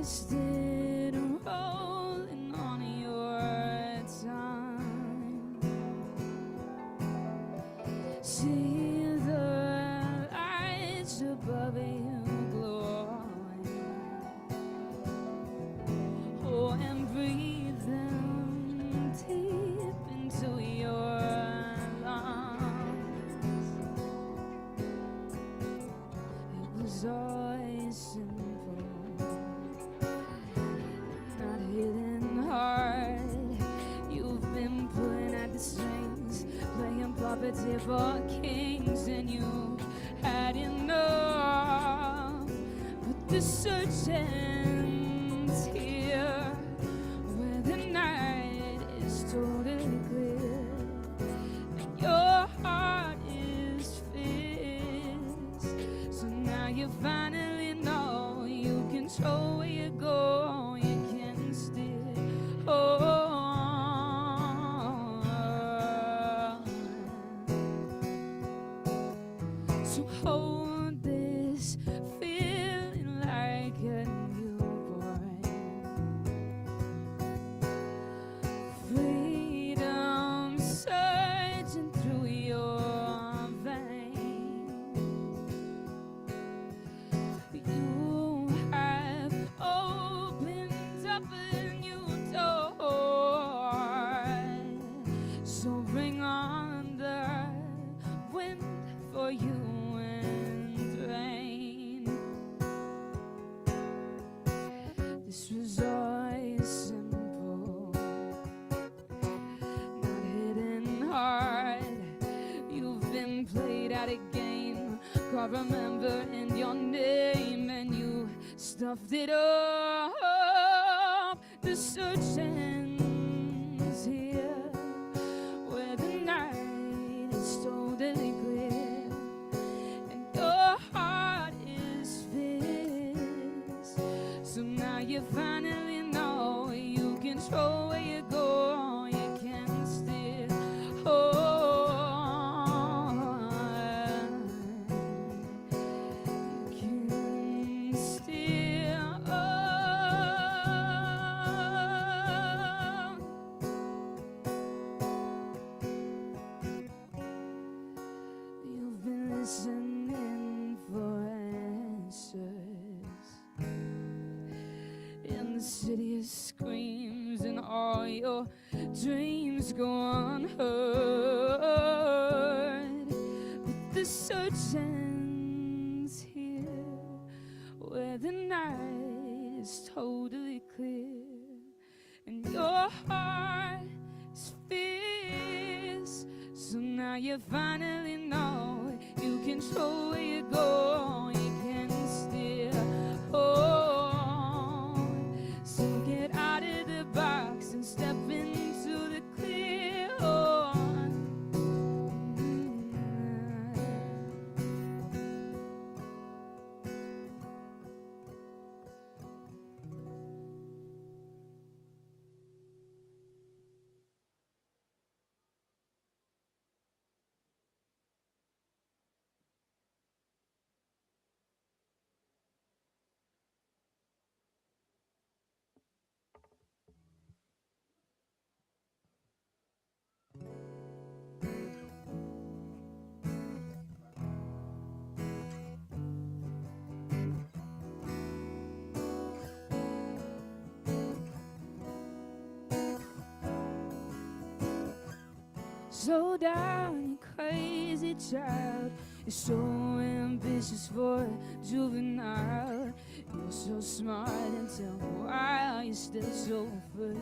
twisted and rolling on your tongue. See the lights above you glowing. Oh, and breathe them deep into your lungs. It was always simple, not hidden hard. You've been pulling at the strings, playing puppets for kings, and you had enough. But the searching's here, where the night is totally clear, and your heart is fixed. So now you finally know you control where you go, you can steer. Oh. So hold this feeling like a newborn. Freedom surging through your veins. You have opened up a new door. So bring on the wind for you. This was always simple, not hidden hard. You've been played at a game, can't remember in your name, and you stuffed it up. The searching's here, where the night is totally clear, and your heart is fixed. So now you finally know you control where you go, you can steer. Oh, you can steer. Oh, you've been listening for answers in the city of screams, and all your dreams go unheard. But the searching's here, where the night is totally clear, and your heart is fierce. So now you finally know you control where you go, you can steer. Oh, so get out of the box and step into the clear. Oh. Slow down, you crazy child. You're so ambitious for a juvenile. You're so smart, and tell me why you're still so free.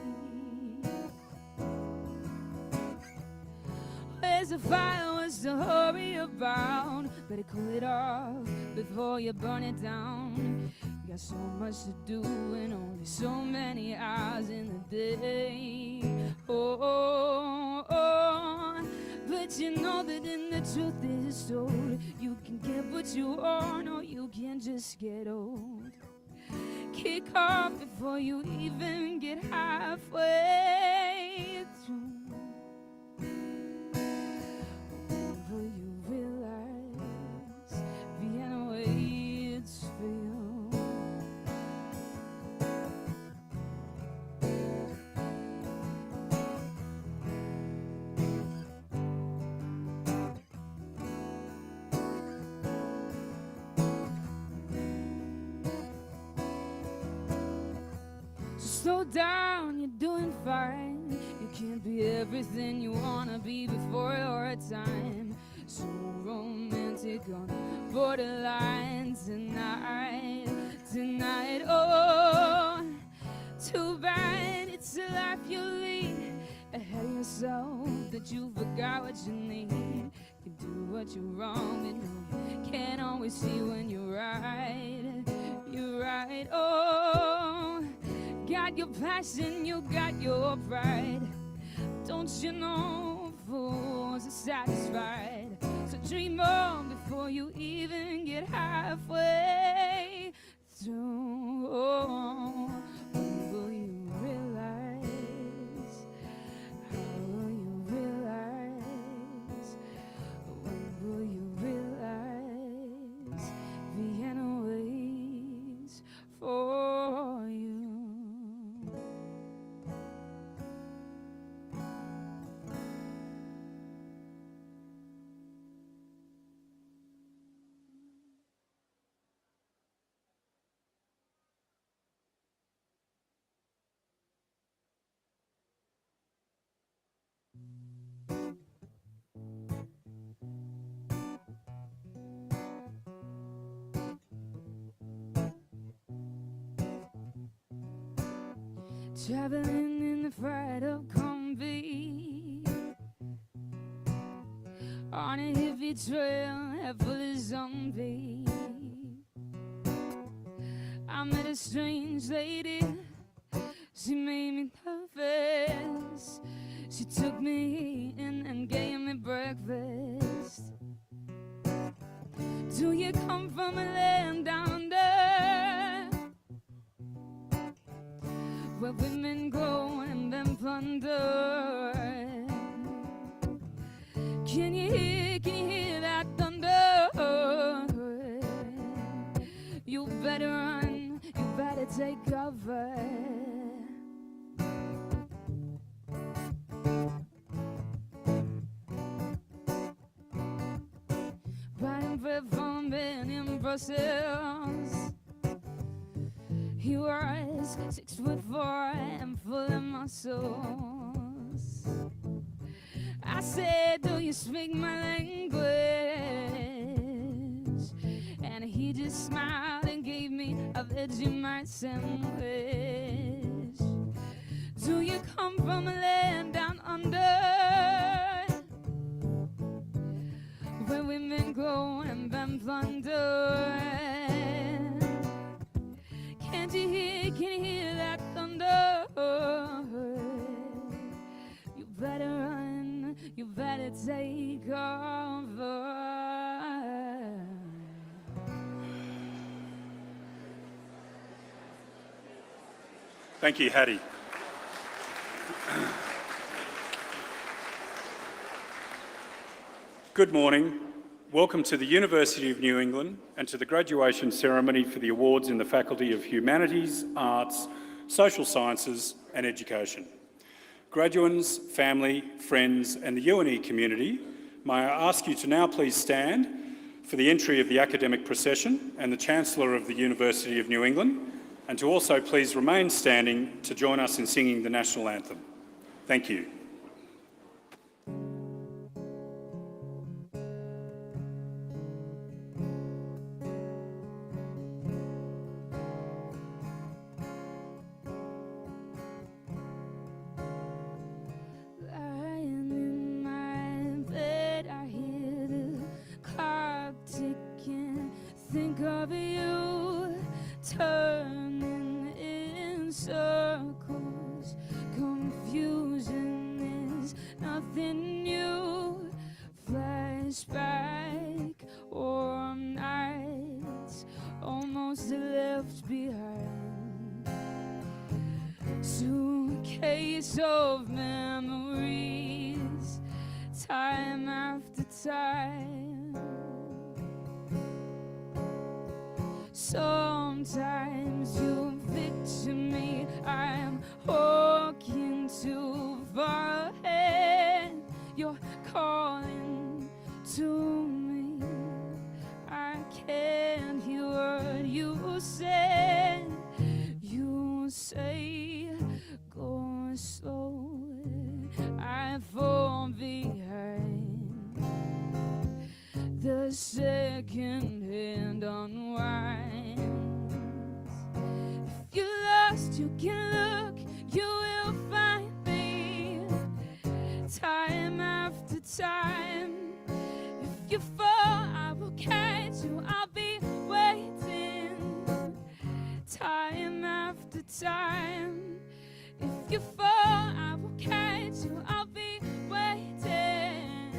Where's the fire? What's the hurry about? Better cool it off before you burn it down. You got so much to do and only so many hours in the day. Oh, but you know that in the truth is told, you can get what you want, or you can just get old. Kick off before you even get halfway through. Will you realize being away it's for you? slow down, you're doing fine. You can't be everything you wanna be before your time. So romantic on the borderline tonight, tonight. Oh, too bad it's a life you lead ahead of yourself, that you forgot what you need. You do what you're wrong, but no, can't always see when you're right. You're right. Oh, got your passion, you got your pride. Don't you know fools are satisfied? So dream on before you even get halfway through. Oh, when will you realize? How will you realize? When will you realize? Vienna waits for you. Traveling in the fright of Comby, on a hippie trail half full of zombies. I met a strange lady, she made me nervous. She took me in and gave me breakfast. Do you come from a land down under, where women go and then plunder? Can you hear that thunder? You better run, you better take cover. Buying bread from Ben in Brussels. He was 6'4" and full of muscles. I said, do you speak my language? And he just smiled and gave me a Vegemite sandwich. Do you come from a land down under, where women go and then plunder? Can you hear that thunder? You better run, you better take cover. Thank you, Hattie. Good morning. Welcome to the University of New England and to the graduation ceremony for the awards in the Faculty of Humanities, Arts, Social Sciences and Education. Graduands, family, friends and the UNE community, may I ask you to now please stand for the entry of the academic procession and the Chancellor of the University of New England, and to also please remain standing to join us in singing the National Anthem. Thank you. Think of you turning in circles. Confusion is nothing new. Flashback, warm nights almost left behind. Suitcase of memories, time after time. Sometimes you picture me, I'm walking too far ahead. You're calling to me, I can't hear what you said. You say second-hand unwinds. If you're lost, you can look, you will find me, time after time. If you fall, I will catch you, I'll be waiting, time after time. If you fall, I will catch you, I'll be waiting,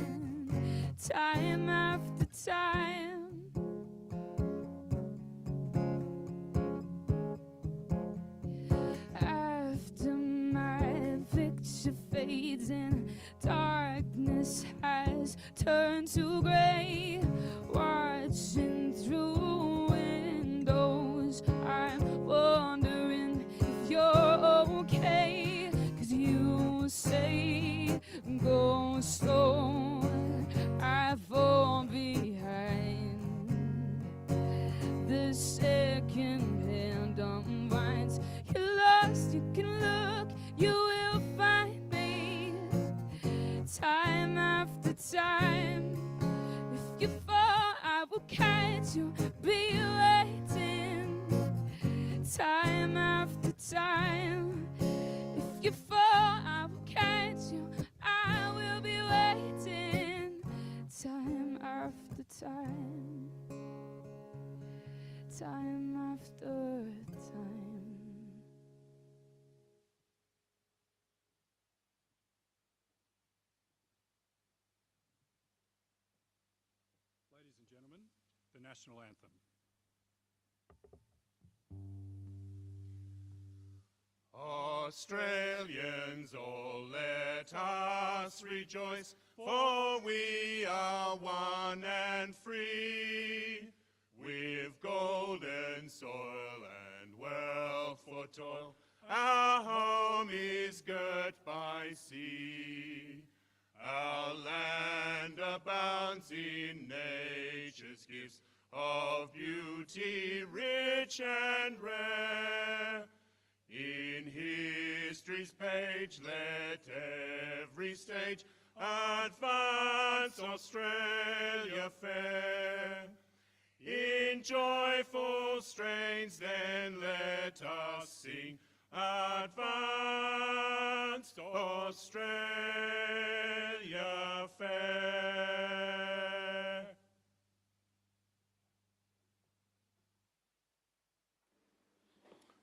time after time. After my picture fades and darkness has turned to gray, watching through windows, I'm wondering if you're okay. 'Cause you say go slow, I fall behind. The second hand unwinds. You're lost, you can look, you will find me, time after time. If you fall, I will catch you, be waiting, time after time. If you fall, I will catch you, I will be waiting, time after time, time after time. Ladies and gentlemen, the national anthem. Australians, all let us rejoice, for we are one and free. With golden soil and wealth for toil, our home is girt by sea. Our land abounds in nature's gifts of beauty rich and rare. In history's page let every stage advance Australia fair. In joyful strains then let us sing, advanced Australia fair.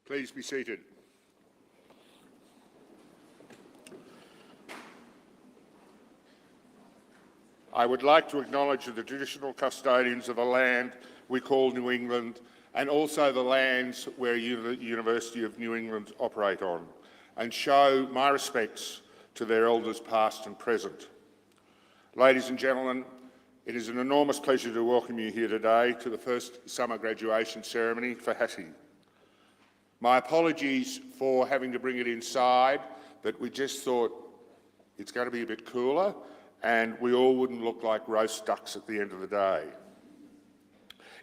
Please be seated. I would like to acknowledge the traditional custodians of the land we call New England, and also the lands where the University of New England operate on, and show my respects to their elders past and present. Ladies and gentlemen, it is an enormous pleasure to welcome you here today to the first summer graduation ceremony for Hattie. My apologies for having to bring it inside, but we just thought it's going to be a bit cooler and we all wouldn't look like roast ducks at the end of the day.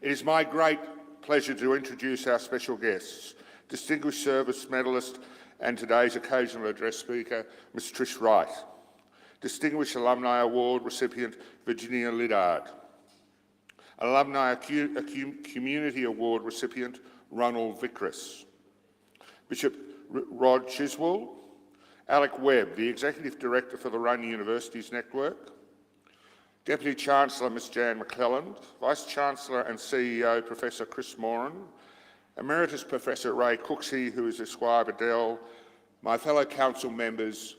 It is my great pleasure to introduce our special guests, Distinguished Service Medalist and today's occasional address speaker, Ms. Trish Wright, Distinguished Alumni Award recipient, Virginia Liddard, Alumni Community Award recipient, Ronald Vickers, Bishop Rod Chiswell, Alec Webb, the Executive Director for the Run Universities Network, Deputy Chancellor Ms Jan McClelland, Vice-Chancellor and CEO Professor Chris Moran, Emeritus Professor Ray Cooksey, who is Esquire Bedell, my fellow council members,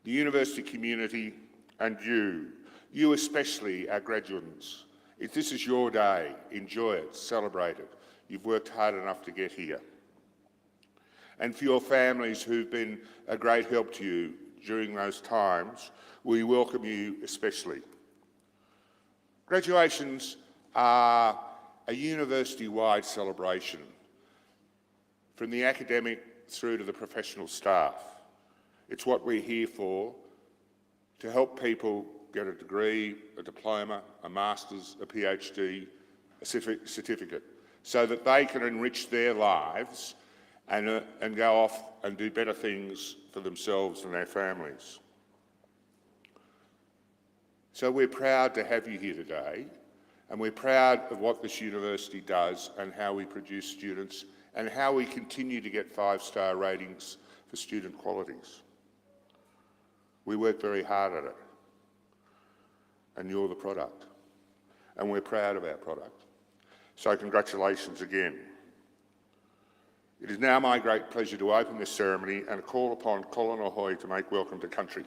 the university community, and you especially, our graduates. If this is your day, enjoy it, celebrate it. You've worked hard enough to get here. And for your families who've been a great help to you during those times, we welcome you especially. Graduations are a university-wide celebration, from the academic through to the professional staff. It's what we're here for, to help people get a degree, a diploma, a master's, a PhD, a certificate, so that they can enrich their lives and go off and do better things for themselves and their families. So we're proud to have you here today, and we're proud of what this university does and how we produce students and how we continue to get 5-star ratings for student qualities. We work very hard at it, and you're the product, and we're proud of our product. So congratulations again. It is now my great pleasure to open this ceremony and call upon Colin Ahoy to make welcome to country.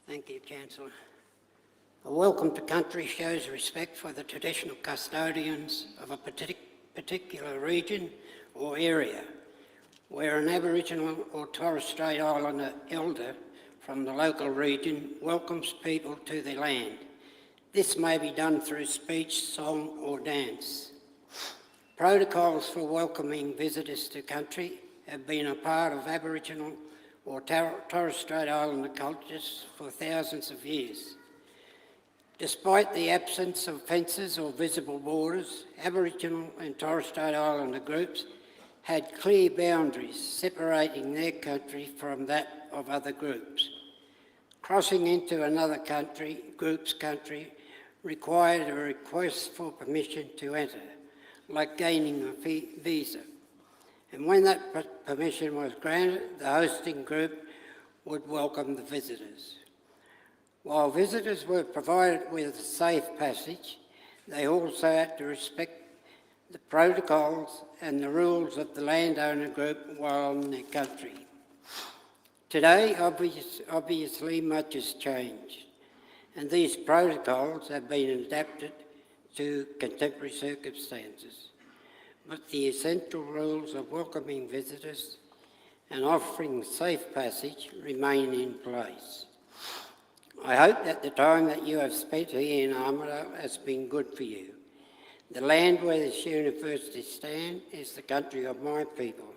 Thank you, Chancellor. A welcome to country shows respect for the traditional custodians of a particular region or area, where an Aboriginal or Torres Strait Islander elder from the local region welcomes people to their land. This may be done through speech, song or dance. Protocols for welcoming visitors to country have been a part of Aboriginal or Torres Strait Islander cultures for thousands of years. Despite the absence of fences or visible borders, Aboriginal and Torres Strait Islander groups had clear boundaries separating their country from that of other groups. Crossing into another group's country required a request for permission to enter, like gaining a visa. And when that permission was granted, the hosting group would welcome the visitors. While visitors were provided with a safe passage, they also had to respect the protocols and the rules of the landowner group while in their country. Today, obviously much has changed, and these protocols have been adapted to contemporary circumstances. But the essential rules of welcoming visitors and offering safe passage remain in place. I hope that the time that you have spent here in Armidale has been good for you. The land where this university stands is the country of my people,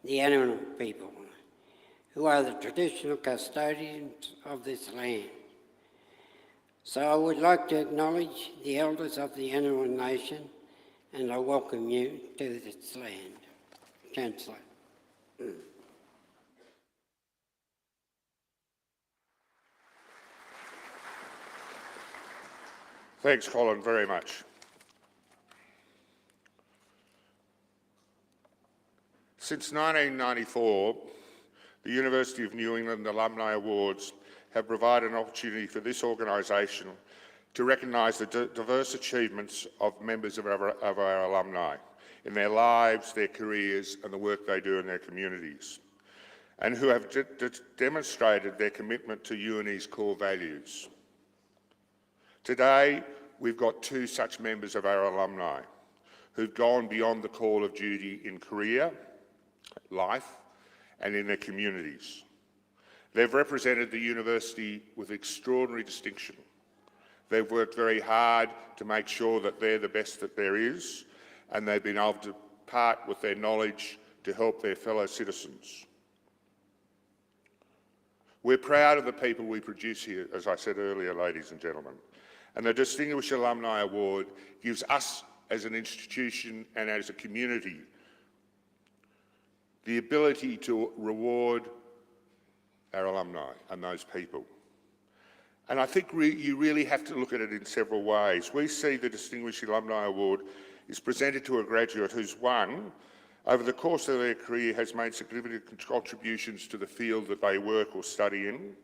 the Anaiwan people, who are the traditional custodians of this land. So I would like to acknowledge the elders of the Anaiwan Nation, and I welcome you to this land. Chancellor. Thanks, Colin, very much. Since 1994, the University of New England Alumni Awards have provided an opportunity for this organisation to recognise the diverse achievements of members of our alumni in their lives, their careers and the work they do in their communities, and who have demonstrated their commitment to UNE's core values. Today, we've got 2 such members of our alumni who've gone beyond the call of duty in career, life and in their communities. They've represented the university with extraordinary distinction. They've worked very hard to make sure that they're the best that there is, and they've been able to part with their knowledge to help their fellow citizens. We're proud of the people we produce here, as I said earlier, ladies and gentlemen, and the Distinguished Alumni Award gives us as an institution and as a community the ability to reward our alumni and those people. And I think you really have to look at it in several ways. We see the Distinguished Alumni Award is presented to a graduate who's won, over the course of their career, has made significant contributions to the field that they work or study in,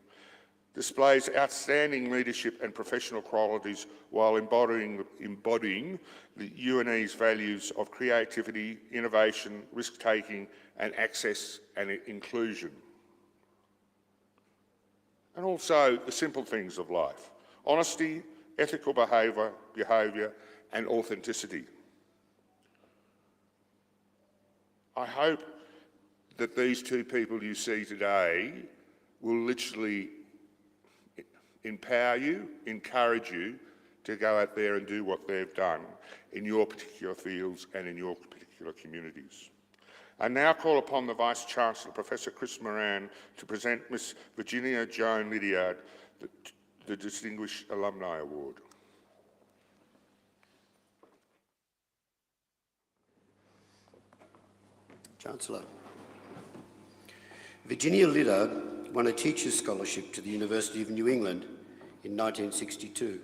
displays outstanding leadership and professional qualities while embodying the UNE's values of creativity, innovation, risk-taking and access and inclusion. And also the simple things of life: honesty, ethical behaviour and authenticity. I hope that these 2 people you see today will literally empower you, encourage you to go out there and do what they've done in your particular fields and in your particular communities. I now call upon the Vice-Chancellor, Professor Chris Moran, to present Miss Virginia Joan Lydiard the Distinguished Alumni Award. Chancellor. Virginia Liddard won a Teacher's Scholarship to the University of New England in 1962.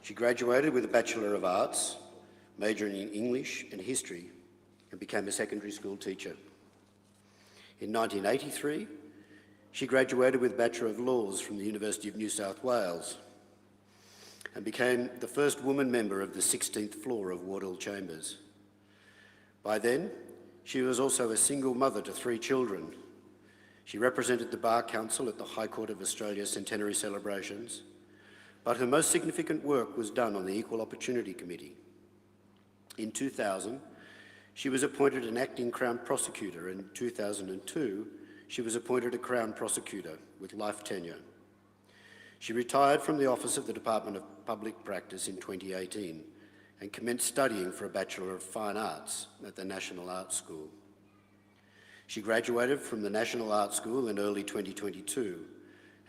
She graduated with a Bachelor of Arts, majoring in English and History, and became a secondary school teacher. In 1983, she graduated with a Bachelor of Laws from the University of New South Wales and became the first woman member of the 16th floor of Wardell Chambers. By then, she was also a single mother to 3 children. She represented the Bar Council at the High Court of Australia's centenary celebrations, but her most significant work was done on the Equal Opportunity Committee. In 2000, she was appointed an acting Crown Prosecutor, and in 2002, she was appointed a Crown Prosecutor with life tenure. She retired from the Office of the Department of Public Practice in 2018 and commenced studying for a Bachelor of Fine Arts at the National Art School. She graduated from the National Art School in early 2022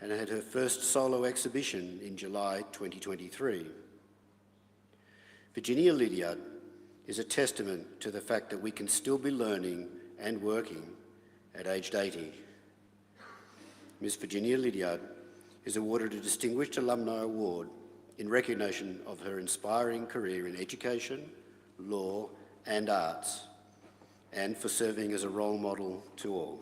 and had her first solo exhibition in July 2023. Virginia Liddard is a testament to the fact that we can still be learning and working at aged 80. Ms. Virginia Liddard is awarded a Distinguished Alumni Award in recognition of her inspiring career in education, law and arts, and for serving as a role model to all.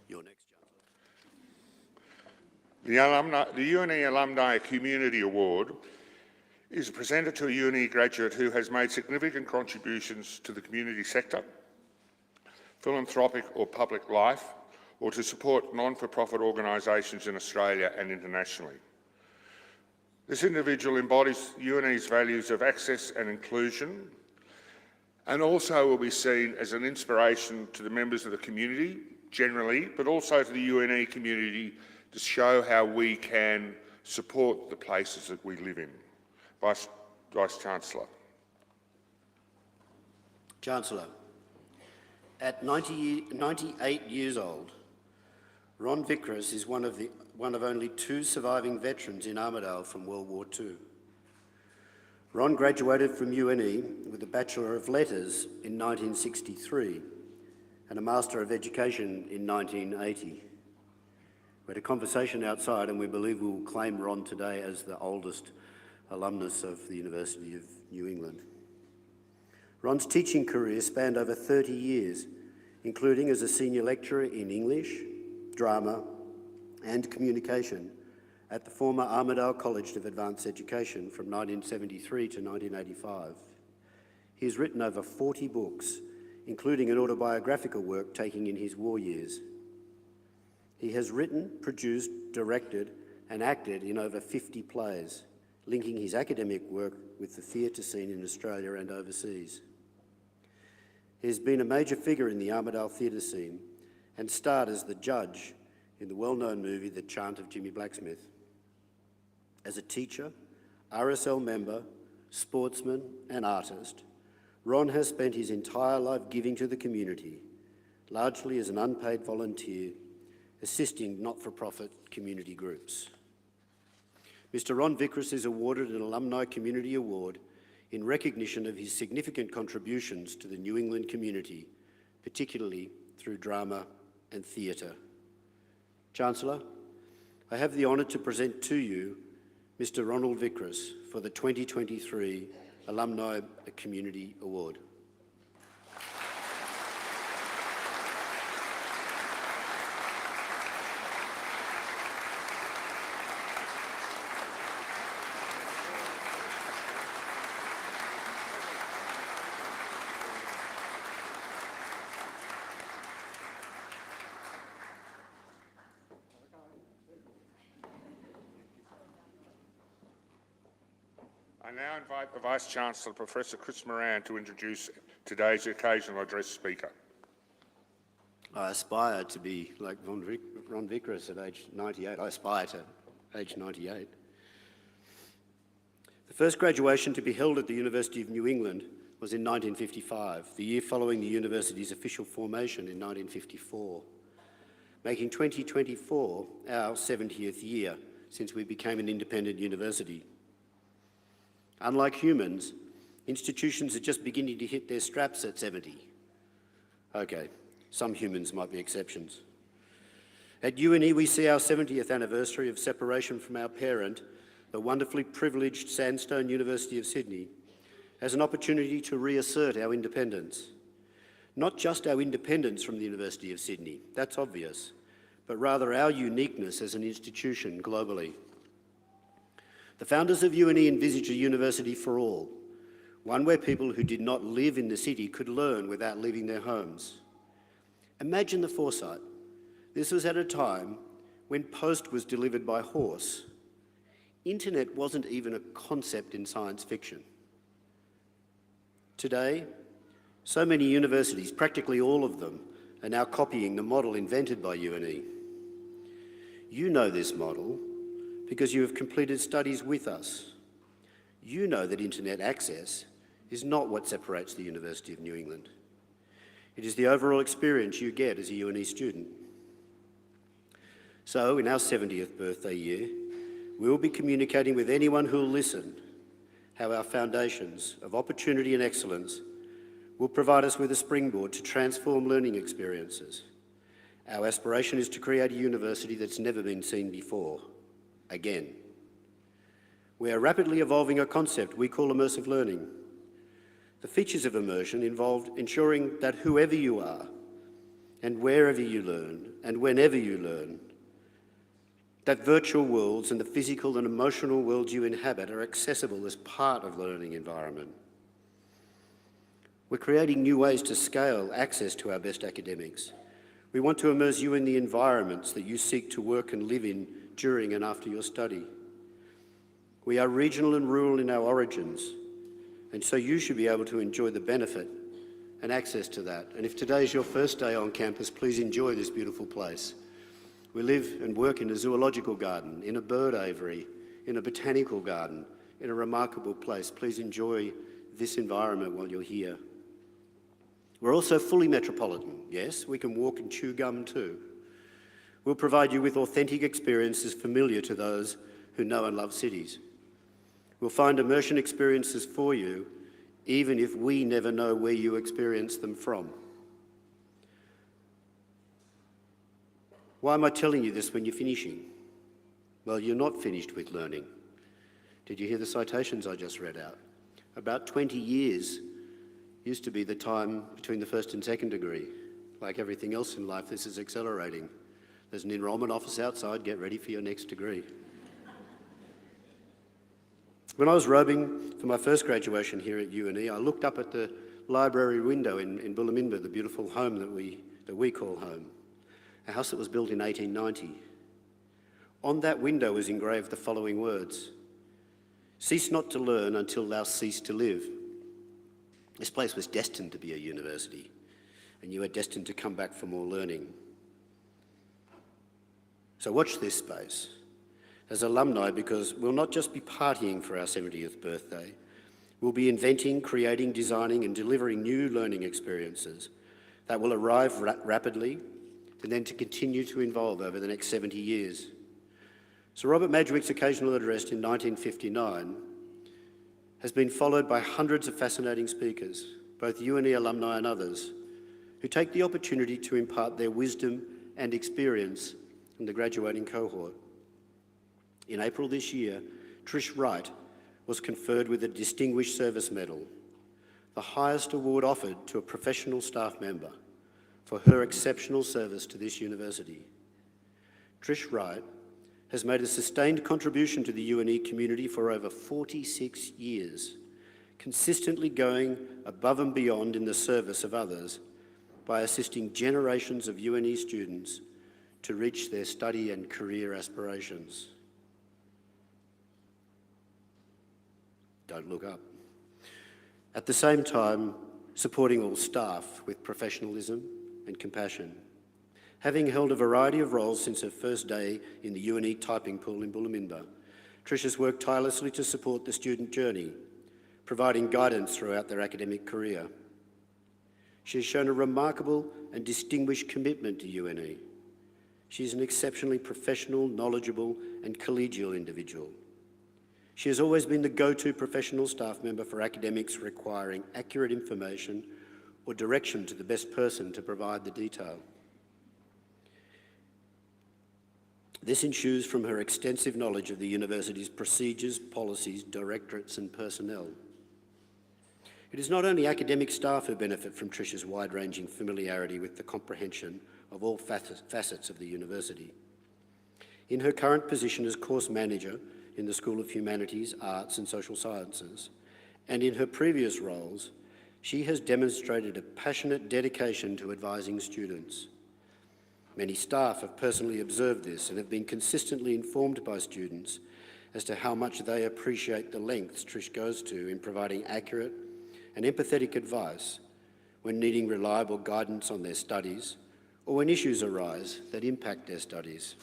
Your next, Chancellor. The UNE Alumni Community Award is presented to a UNE graduate who has made significant contributions to the community sector, philanthropic or public life, or to support non-for-profit organisations in Australia and internationally. This individual embodies UNE's values of access and inclusion, and also will be seen as an inspiration to the members of the community generally, but also to the UNE community to show how we can support the places that we live in. Vice Chancellor. Chancellor, at 98 years old, Ron Vickers is one of only 2 surviving veterans in Armidale from World War II. Ron graduated from UNE with a Bachelor of Letters in 1963 and a Master of Education in 1980. We had a conversation outside and we believe we will claim Ron today as the oldest alumnus of the University of New England. Ron's teaching career spanned over 30 years, including as a senior lecturer in English, drama and communication at the former Armidale College of Advanced Education from 1973 to 1985. He has written over 40 books, including an autobiographical work taking in his war years. He has written, produced, directed and acted in over 50 plays, linking his academic work with the theatre scene in Australia and overseas. He has been a major figure in the Armidale theatre scene and starred as the judge in the well-known movie The Chant of Jimmy Blacksmith. As a teacher, RSL member, sportsman and artist, Ron has spent his entire life giving to the community, largely as an unpaid volunteer, assisting not-for-profit community groups. Mr. Ron Vickers is awarded an Alumni Community Award in recognition of his significant contributions to the New England community, particularly through drama and theatre. Chancellor, I have the honour to present to you Mr. Ronald Vickers for the 2023 Alumni Community Award. I now invite the Vice-Chancellor, Professor Chris Moran, to introduce today's occasional address speaker. I aspire to be like Ron Vickers at age 98. I aspire to age 98. The first graduation to be held at the University of New England was in 1955, the year following the university's official formation in 1954, making 2024 our 70th year since we became an independent university. Unlike humans, institutions are just beginning to hit their straps at 70. Okay, some humans might be exceptions. At UNE, we see our 70th anniversary of separation from our parent, the wonderfully privileged Sandstone University of Sydney, as an opportunity to reassert our independence. Not just our independence from the University of Sydney, that's obvious, but rather our uniqueness as an institution globally. The founders of UNE envisaged a university for all, one where people who did not live in the city could learn without leaving their homes. Imagine the foresight. This was at a time when post was delivered by horse. Internet wasn't even a concept in science fiction. Today, so many universities, practically all of them, are now copying the model invented by UNE. You know this model because you have completed studies with us. You know that internet access is not what separates the University of New England. It is the overall experience you get as a UNE student. So, in our 70th birthday year, we will be communicating with anyone who will listen how our foundations of opportunity and excellence will provide us with a springboard to transform learning experiences. Our aspiration is to create a university that's never been seen before, again. We are rapidly evolving a concept we call immersive learning. The features of immersion involved ensuring that whoever you are, and wherever you learn, and whenever you learn, that virtual worlds and the physical and emotional worlds you inhabit are accessible as part of the learning environment. We're creating new ways to scale access to our best academics. We want to immerse you in the environments that you seek to work and live in during and after your study. We are regional and rural in our origins, and so you should be able to enjoy the benefit and access to that. And if today is your first day on campus, please enjoy this beautiful place. We live and work in a zoological garden, in a bird aviary, in a botanical garden, in a remarkable place. Please enjoy this environment while you're here. We're also fully metropolitan. Yes, we can walk and chew gum too. We'll provide you with authentic experiences familiar to those who know and love cities. We'll find immersion experiences for you, even if we never know where you experience them from. Why am I telling you this when you're finishing? Well, you're not finished with learning. Did you hear the citations I just read out? About 20 years used to be the time between the first and second degree. Like everything else in life, this is accelerating. There's an enrolment office outside, get ready for your next degree. When I was robing for my first graduation here at UNE, I looked up at the library window in Bullaminba, the beautiful home that we call home, a house that was built in 1890. On that window was engraved the following words: "Cease not to learn until thou cease to live." This place was destined to be a university, and you are destined to come back for more learning. So watch this space as alumni, because we'll not just be partying for our 70th birthday, we'll be inventing, creating, designing and delivering new learning experiences that will arrive rapidly and then to continue to evolve over the next 70 years. Sir Robert Madgwick's occasional address in 1959 has been followed by hundreds of fascinating speakers, both UNE alumni and others, who take the opportunity to impart their wisdom and experience in the graduating cohort. In April this year, Trish Wright was conferred with a Distinguished Service Medal, the highest award offered to a professional staff member for her exceptional service to this university. Trish Wright has made a sustained contribution to the UNE community for over 46 years, consistently going above and beyond in the service of others by assisting generations of UNE students to reach their study and career aspirations. Don't look up. At the same time, supporting all staff with professionalism and compassion. Having held a variety of roles since her first day in the UNE typing pool in Bulaminba, Trish has worked tirelessly to support the student journey, providing guidance throughout their academic career. She has shown a remarkable and distinguished commitment to UNE. She is an exceptionally professional, knowledgeable and collegial individual. She has always been the go-to professional staff member for academics requiring accurate information or direction to the best person to provide the detail. This ensues from her extensive knowledge of the university's procedures, policies, directorates and personnel. It is not only academic staff who benefit from Trish's wide-ranging familiarity with the comprehension of all facets of the university. In her current position as course manager in the School of Humanities, Arts and Social Sciences, and in her previous roles, she has demonstrated a passionate dedication to advising students. Many staff have personally observed this and have been consistently informed by students as to how much they appreciate the lengths Trish goes to in providing accurate and empathetic advice when needing reliable guidance on their studies or when issues arise that impact their studies.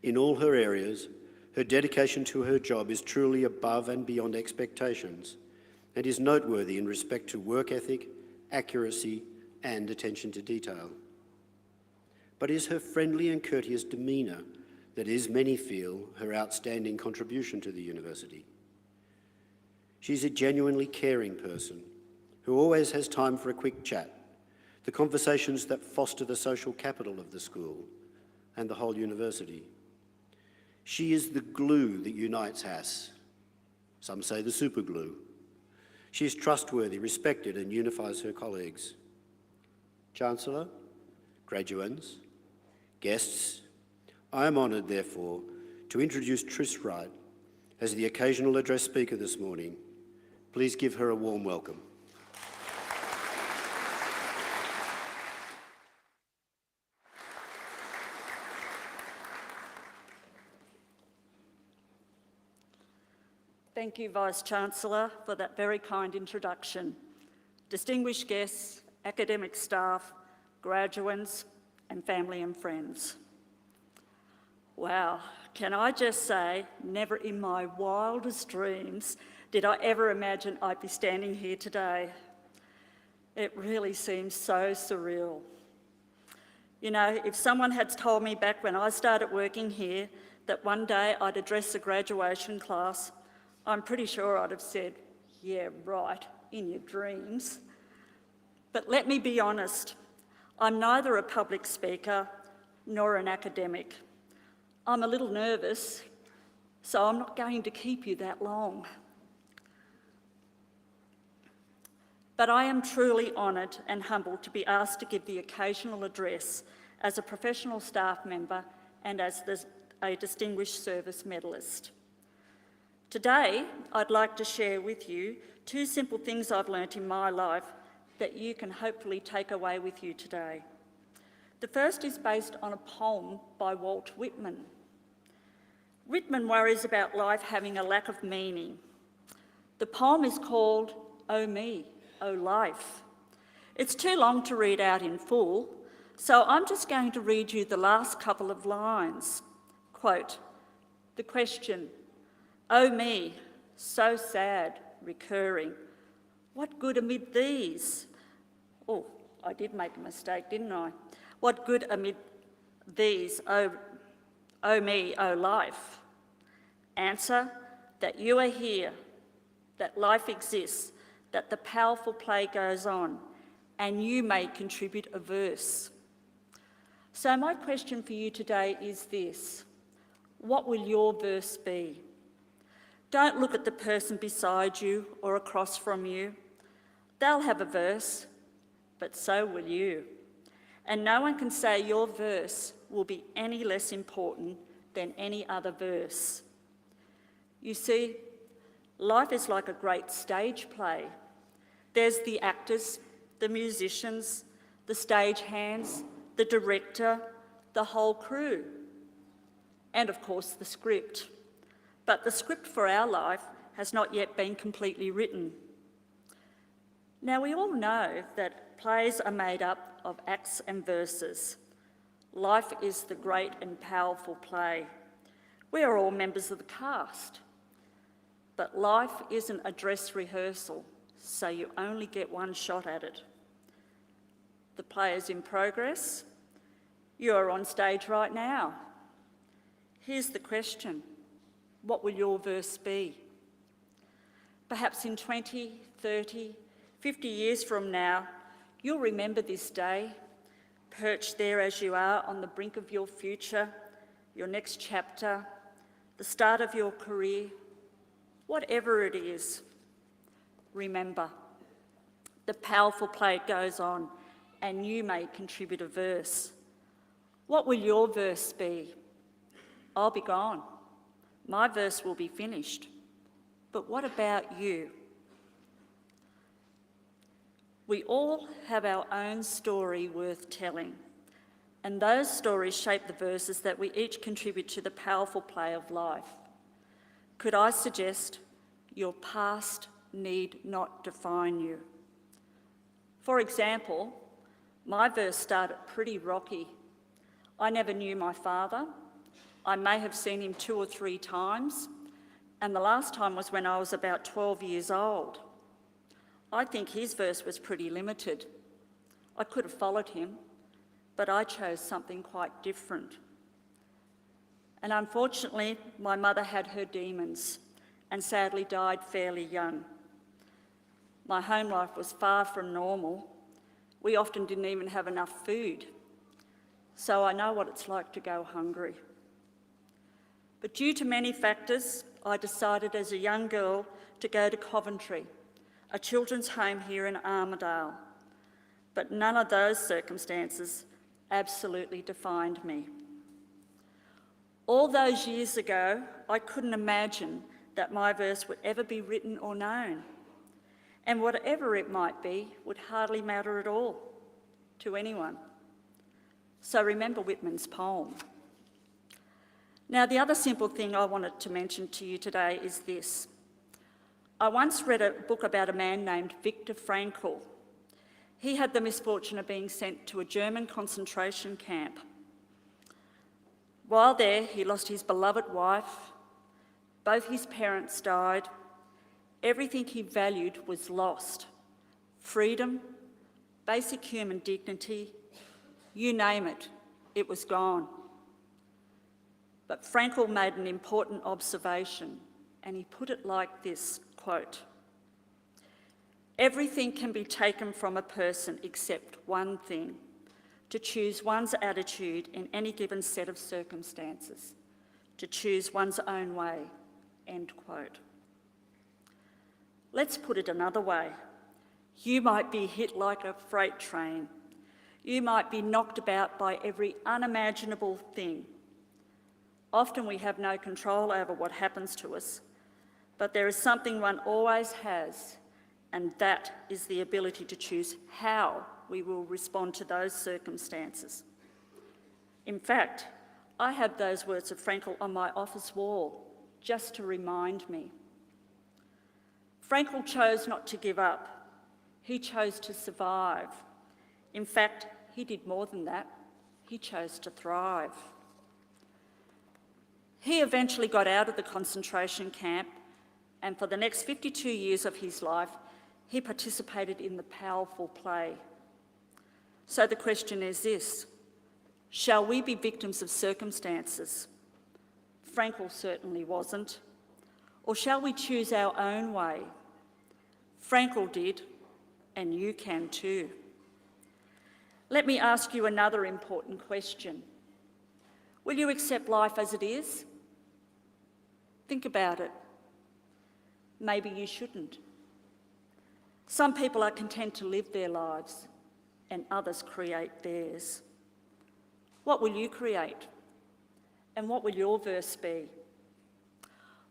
In all her areas, her dedication to her job is truly above and beyond expectations and is noteworthy in respect to work ethic, accuracy, and attention to detail. But it is her friendly and courteous demeanour that is, many feel, her outstanding contribution to the university. She's a genuinely caring person who always has time for a quick chat, the conversations that foster the social capital of the school and the whole university. She is the glue that unites HAS. Some say the super glue. She is trustworthy, respected, and unifies her colleagues. Chancellor, graduands, guests, I am honoured, therefore, to introduce Trish Wright as the occasional address speaker this morning. Please give her a warm welcome. Thank you, Vice-Chancellor, for that very kind introduction. Distinguished guests, academic staff, graduands, and family and friends. Wow, can I just say, never in my wildest dreams did I ever imagine I'd be standing here today. It really seems so surreal. You know, if someone had told me back when I started working here that one day I'd address a graduation class, I'm pretty sure I'd have said, yeah, right, in your dreams. But let me be honest, I'm neither a public speaker nor an academic. I'm a little nervous, so I'm not going to keep you that long. But I am truly honoured and humbled to be asked to give the occasional address as a professional staff member and as a Distinguished Service Medalist. Today, I'd like to share with you two simple things I've learnt in my life that you can hopefully take away with you today. The first is based on a poem by Walt Whitman. Whitman worries about life having a lack of meaning. The poem is called "Oh Me, Oh Life." It's too long to read out in full, so I'm just going to read you the last couple of lines. Quote, the question, "Oh me, so sad, recurring, what good amid these?" Oh, I did make a mistake, didn't I? What good amid these, oh me, oh life? Answer, that you are here, that life exists, that the powerful play goes on, and you may contribute a verse. So my question for you today is this: what will your verse be? Don't look at the person beside you or across from you. They'll have a verse, but so will you. And no one can say your verse will be any less important than any other verse. You see, life is like a great stage play. There's the actors, the musicians, the stage hands, the director, the whole crew, and of course the script. But the script for our life has not yet been completely written. Now, we all know that plays are made up of acts and verses. Life is the great and powerful play. We are all members of the cast. But life isn't a dress rehearsal, so you only get one shot at it. The play is in progress. You are on stage right now. Here's the question: what will your verse be? Perhaps in 20, 30, 50 years from now, you'll remember this day, perched there as you are on the brink of your future, your next chapter, the start of your career, whatever it is. Remember, the powerful play goes on, and you may contribute a verse. What will your verse be? I'll be gone. My verse will be finished. But what about you? We all have our own story worth telling, and those stories shape the verses that we each contribute to the powerful play of life. Could I suggest your past need not define you? For example, my verse started pretty rocky. I never knew my father. I may have seen him 2 or 3 times, and the last time was when I was about 12 years old. I think his verse was pretty limited. I could have followed him, but I chose something quite different. And unfortunately, my mother had her demons and sadly died fairly young. My home life was far from normal. We often didn't even have enough food. So I know what it's like to go hungry. But due to many factors, I decided as a young girl to go to Coventry, a children's home here in Armidale. But none of those circumstances absolutely defined me. All those years ago, I couldn't imagine that my verse would ever be written or known. And whatever it might be would hardly matter at all to anyone. So remember Whitman's poem. Now, the other simple thing I wanted to mention to you today is this. I once read a book about a man named Viktor Frankl. He had the misfortune of being sent to a German concentration camp. While there, he lost his beloved wife, both his parents died, everything he valued was lost. Freedom, basic human dignity, you name it, it was gone. But Frankl made an important observation, and he put it like this, quote, "Everything can be taken from a person except one thing, to choose one's attitude in any given set of circumstances, to choose one's own way," end quote. Let's put it another way. You might be hit like a freight train. You might be knocked about by every unimaginable thing. Often we have no control over what happens to us, but there is something one always has, and that is the ability to choose how we will respond to those circumstances. In fact, I have those words of Frankl on my office wall, just to remind me. Frankl chose not to give up. He chose to survive. In fact, he did more than that. He chose to thrive. He eventually got out of the concentration camp, and for the next 52 years of his life, he participated in the powerful play. So the question is this: shall we be victims of circumstances? Frankl certainly wasn't. Or shall we choose our own way? Frankl did, and you can too. Let me ask you another important question. Will you accept life as it is? Think about it. Maybe you shouldn't. Some people are content to live their lives, and others create theirs. What will you create? And what will your verse be?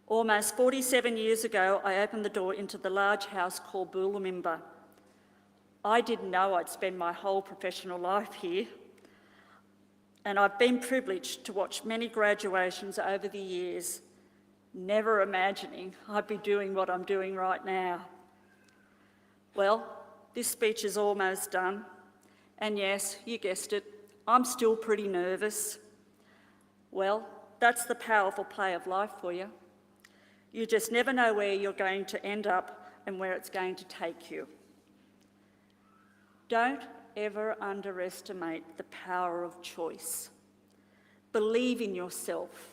Almost 47 years ago, I opened the door into the large house called Boolamimba. I didn't know I'd spend my whole professional life here, and I've been privileged to watch many graduations over the years, never imagining I'd be doing what I'm doing right now. Well, this speech is almost done. And yes, you guessed it, I'm still pretty nervous. Well, that's the powerful play of life for you. You just never know where you're going to end up and where it's going to take you. Don't ever underestimate the power of choice. Believe in yourself.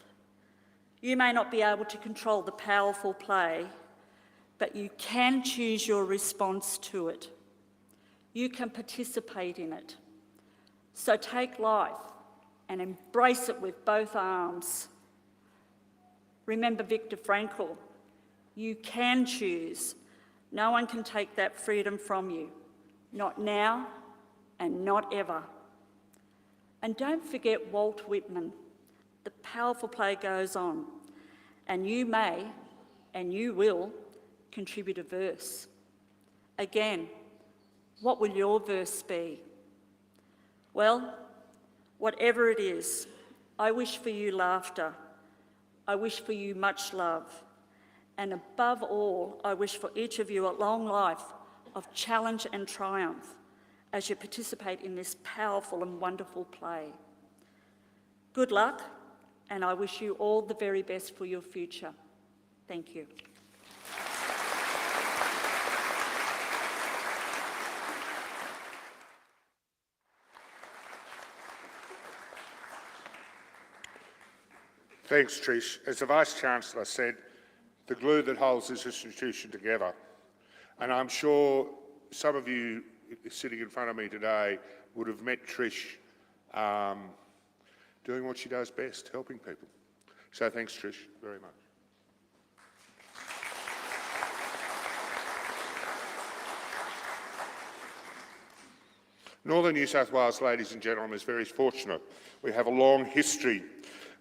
You may not be able to control the powerful play, but you can choose your response to it. You can participate in it. So take life and embrace it with both arms. Remember Viktor Frankl, you can choose. No one can take that freedom from you. Not now and not ever. And don't forget Walt Whitman. The powerful play goes on, and you may, and you will, contribute a verse. Again, what will your verse be? Well, whatever it is, I wish for you laughter. I wish for you much love. And above all, I wish for each of you a long life of challenge and triumph as you participate in this powerful and wonderful play. Good luck, and I wish you all the very best for your future. Thank you. Thanks, Trish. As the Vice-Chancellor said, the glue that holds this institution together. And I'm sure some of you sitting in front of me today would have met Trish doing what she does best, helping people. So thanks, Trish, very much. Northern New South Wales, ladies and gentlemen, is very fortunate. We have a long history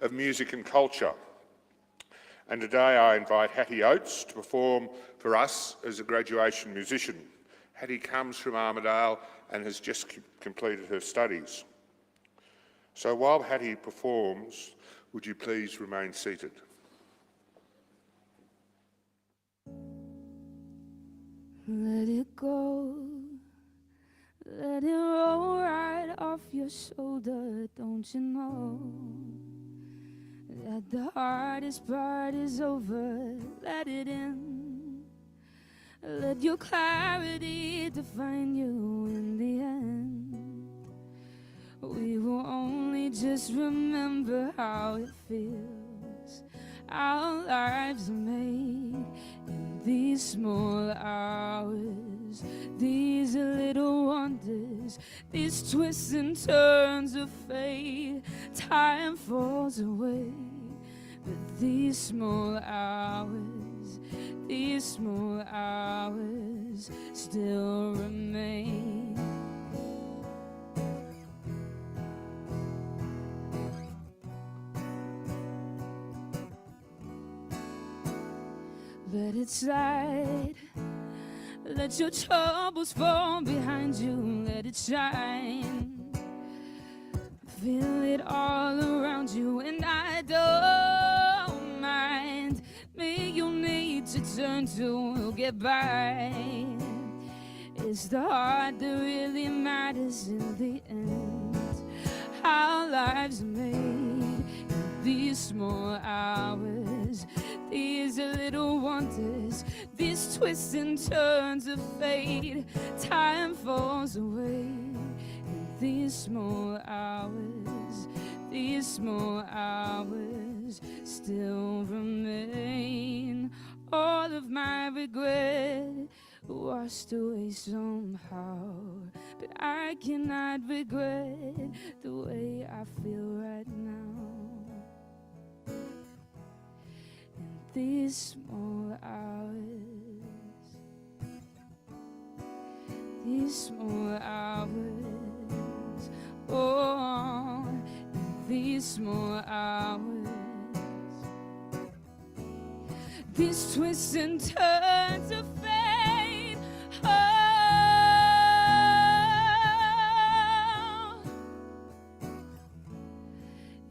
of music and culture. And today I invite Hattie Oates to perform for us as a graduation musician. Hattie comes from Armidale and has just completed her studies. So while Hattie performs, would you please remain seated? Let it go. Let it roll right off your shoulder. Don't you know that the hardest part is over? Let it in. Let your clarity define you in the end. We will only just remember how it feels. Our lives are made in these small hours, these little wonders, these twists and turns of fate. Time falls away, but these small hours still remain. Let it slide. Let your troubles fall behind you. Let it shine. Feel it all around you, and I don't mind. Me you'll need to turn to, we'll get by. It's the heart that really matters in the end. Our lives are made in these small hours, these little wonders, these twists and turns of fate. Time falls away in these small hours still remain. All of my regret washed away somehow, but I cannot regret the way I feel right now. In these small hours, oh, in these small hours, these twists and turns of fate.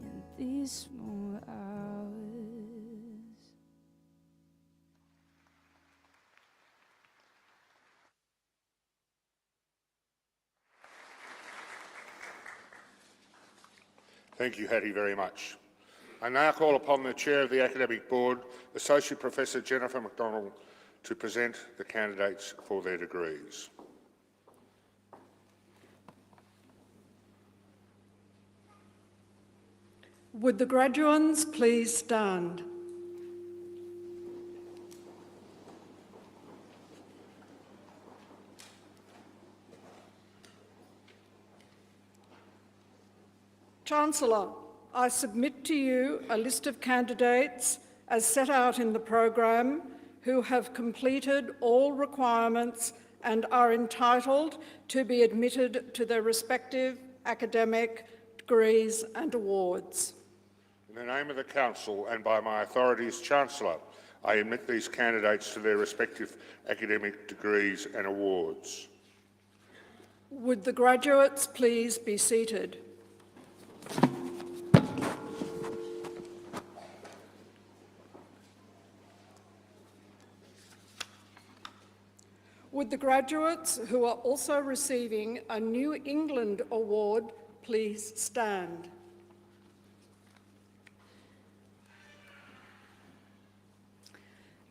In these small hours. Thank you, Hattie, very much. I now call upon the Chair of the Academic Board, Associate Professor Jennifer McDonald, to present the candidates for their degrees. Would the graduands please stand? Chancellor, I submit to you a list of candidates as set out in the program who have completed all requirements and are entitled to be admitted to their respective academic degrees and awards. In the name of the Council and by my authority as Chancellor, I admit these candidates to their respective academic degrees and awards. Would the graduates please be seated? Would the graduates who are also receiving a New England Award please stand?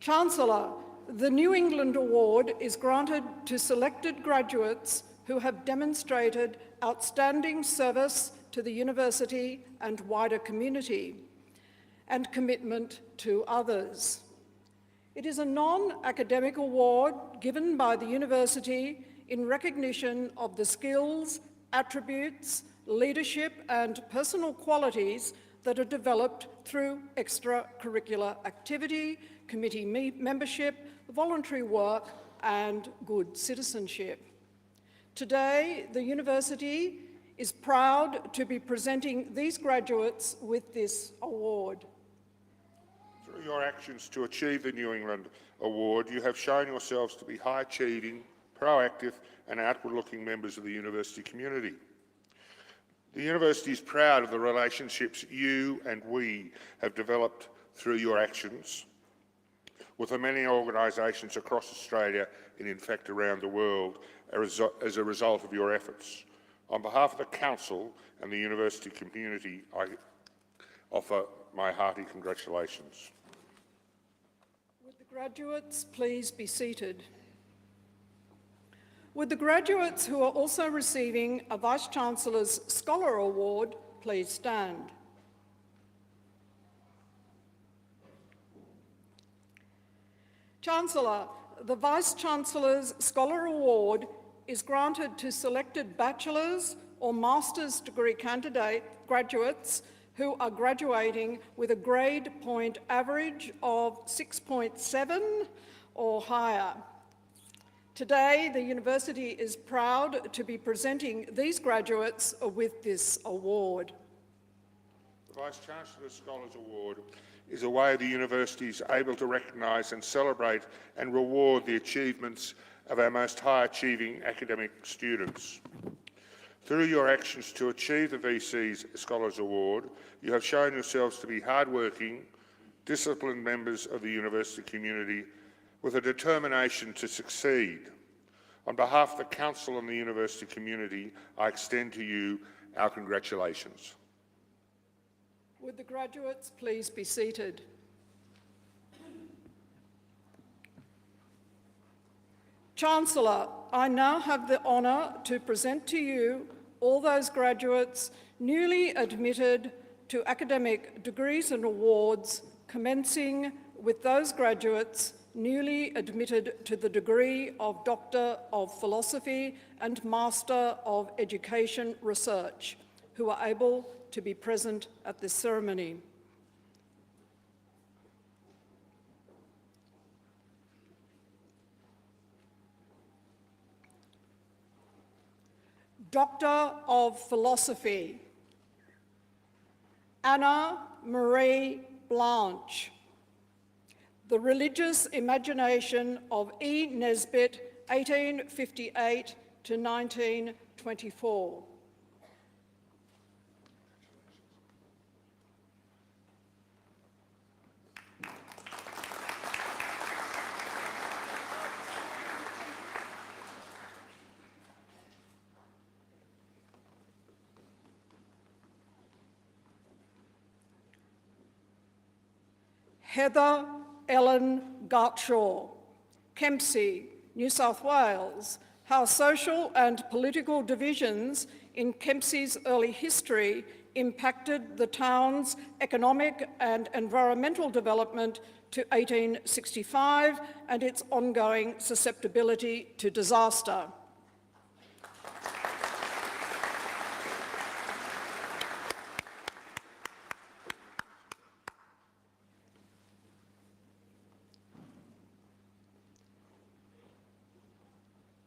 Chancellor, the New England Award is granted to selected graduates who have demonstrated outstanding service to the university and wider community and commitment to others. It is a non-academic award given by the university in recognition of the skills, attributes, leadership and personal qualities that are developed through extracurricular activity, committee membership, voluntary work and good citizenship. Today, the university is proud to be presenting these graduates with this award. Through your actions to achieve the New England Award, you have shown yourselves to be high-achieving, proactive and outward-looking members of the university community. The university is proud of the relationships you and we have developed through your actions with the many organisations across Australia and in fact around the world as a result of your efforts. On behalf of the Council and the university community, I offer my hearty congratulations. Would the graduates please be seated? Would the graduates who are also receiving a Vice-Chancellor's Scholar Award please stand? Chancellor, the Vice-Chancellor's Scholar Award is granted to selected bachelor's or master's degree graduates who are graduating with a grade point average of 6.7 or higher. Today, the university is proud to be presenting these graduates with this award. The Vice-Chancellor's Scholars Award is a way the university is able to recognise and celebrate and reward the achievements of our most high-achieving academic students. Through your actions to achieve the VC's Scholars Award, you have shown yourselves to be hard-working, disciplined members of the university community with a determination to succeed. On behalf of the Council and the university community, I extend to you our congratulations. Would the graduates please be seated? Chancellor, I now have the honour to present to you all those graduates newly admitted to academic degrees and awards, commencing with those graduates newly admitted to the degree of Doctor of Philosophy and Master of Education Research, who are able to be present at this ceremony. Doctor of Philosophy, Anna Marie Blanche. The Religious Imagination of E. Nesbitt, 1858 to 1924. Heather Ellen Gartshaw, Kempsey, New South Wales, how social and political divisions in Kempsey's early history impacted the town's economic and environmental development to 1865 and its ongoing susceptibility to disaster.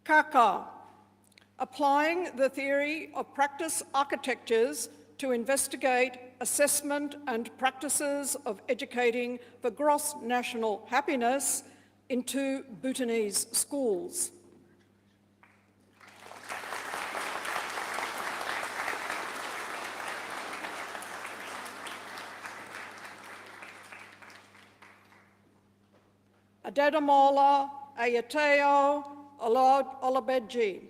Kaka, applying the theory of practice architectures to investigate assessment and practices of educating for gross national happiness in 2 Bhutanese schools. Adedamola Ayateo Olabeji.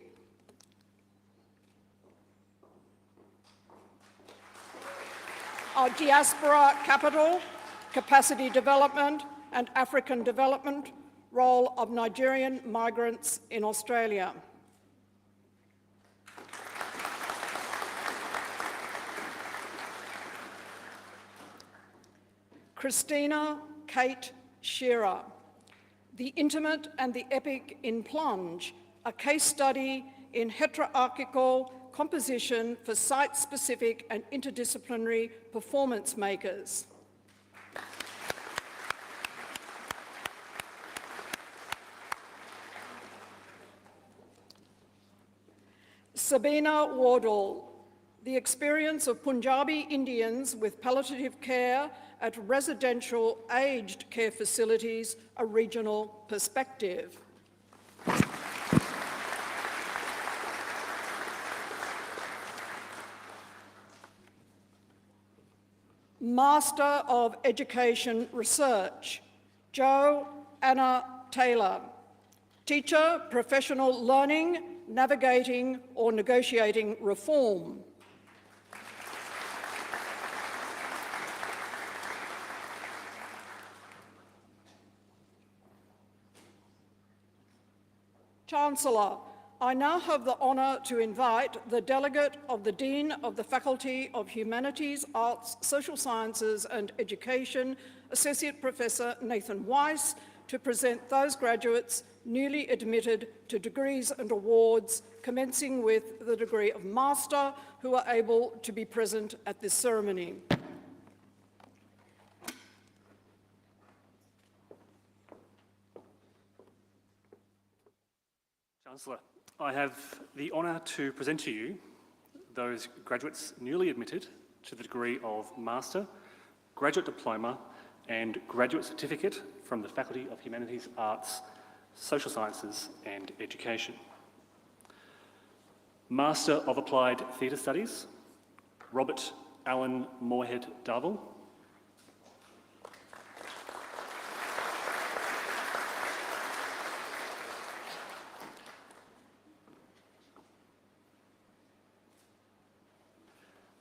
Our diaspora capital, capacity development and African development role of Nigerian migrants in Australia. Christina Kate Shearer, The Intimate and the Epic in Plunge, a case study in heterarchical composition for site-specific and interdisciplinary performance makers. Sabina Wardle, the experience of Punjabi Indians with palliative care at residential aged care facilities, a regional perspective. Master of Education Research, Jo Anna Taylor, teacher, professional learning, navigating or negotiating reform. Chancellor, I now have the honour to invite the delegate of the Dean of the Faculty of Humanities, Arts, Social Sciences and Education, Associate Professor Nathan Weiss, to present those graduates newly admitted to degrees and awards, commencing with the degree of Master, who are able to be present at this ceremony. Chancellor, I have the honour to present to you those graduates newly admitted to the degree of Master, Graduate Diploma and Graduate Certificate from the Faculty of Humanities, Arts, Social Sciences and Education. Master of Applied Theatre Studies, Robert Allen Moorhead Darville.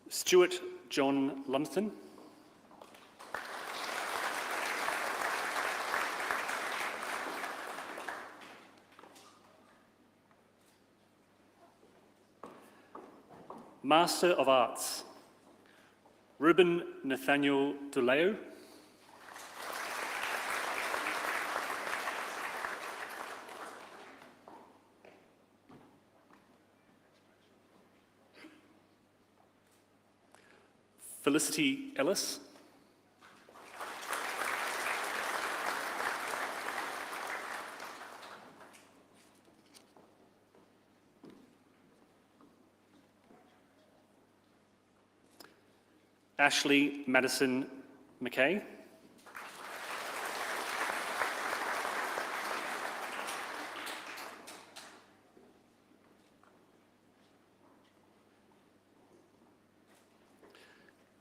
Stuart John Lumsden. Master of Arts, Ruben Nathaniel DeLeo. Felicity Ellis. Ashley Madison McKay.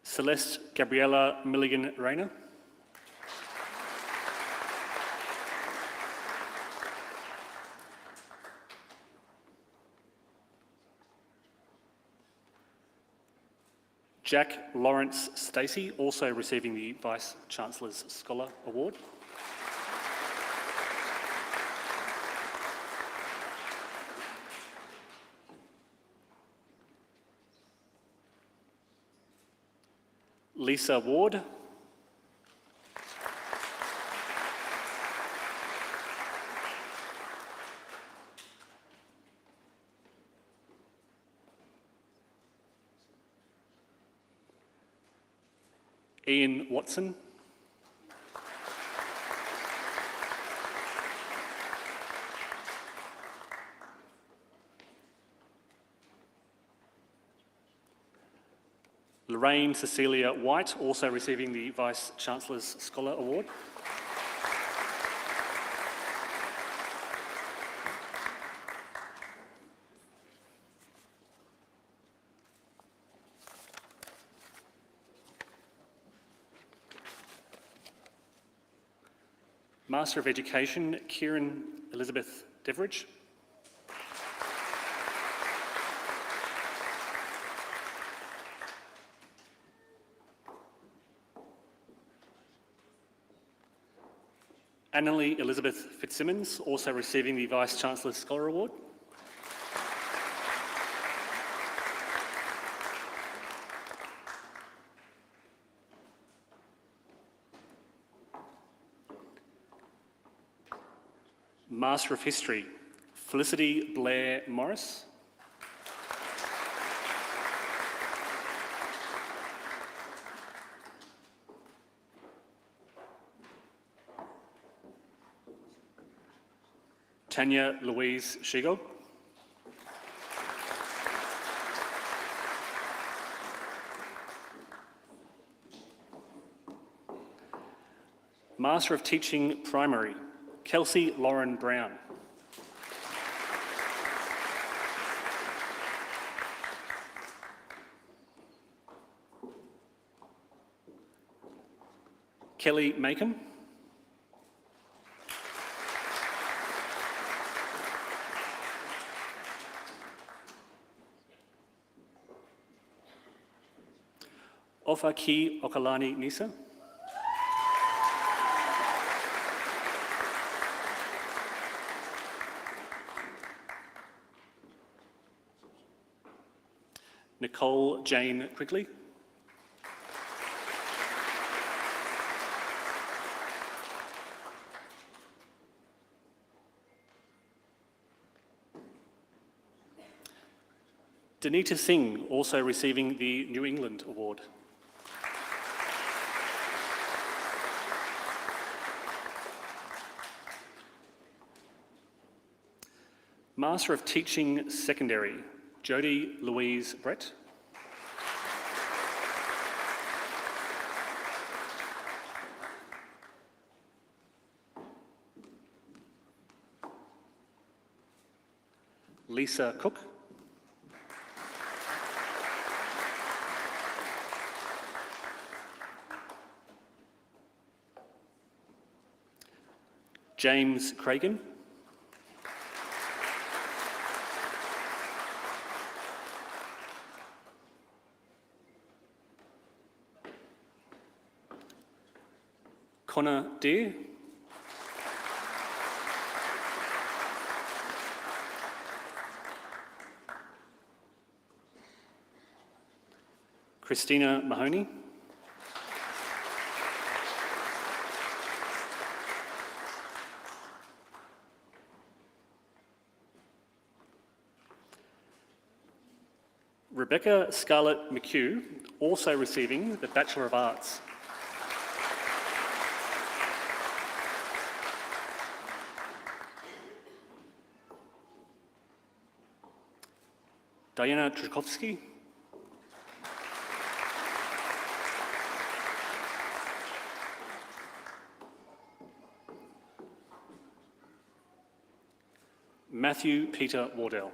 Celeste Gabriella Milligan Rayner. Jack Lawrence Stacey, also receiving the Vice Chancellor's Scholar Award. Lisa Ward. Ian Watson. Lorraine Cecilia White, also receiving the Vice Chancellor's Scholar Award. Master of Education, Kieran Elizabeth Deveridge. Annalie Elizabeth Fitzsimmons, also receiving the Vice Chancellor's Scholar Award. Master of History, Felicity Blair Morris. Tanya Louise Shigo. Master of Teaching Primary, Kelsey Lauren Brown. Kelly Macon. Ofa Ki Okalani Nisa. Nicole Jane Quigley. Danita Singh, also receiving the New England Award. Master of Teaching Secondary, Jodie Louise Brett. Lisa Cook. James Cragen. Connor Deere. Christina Mahoney. Rebecca Scarlett McHugh, also receiving the Bachelor of Arts. Diana Trzaskowski. Matthew Peter Wardell.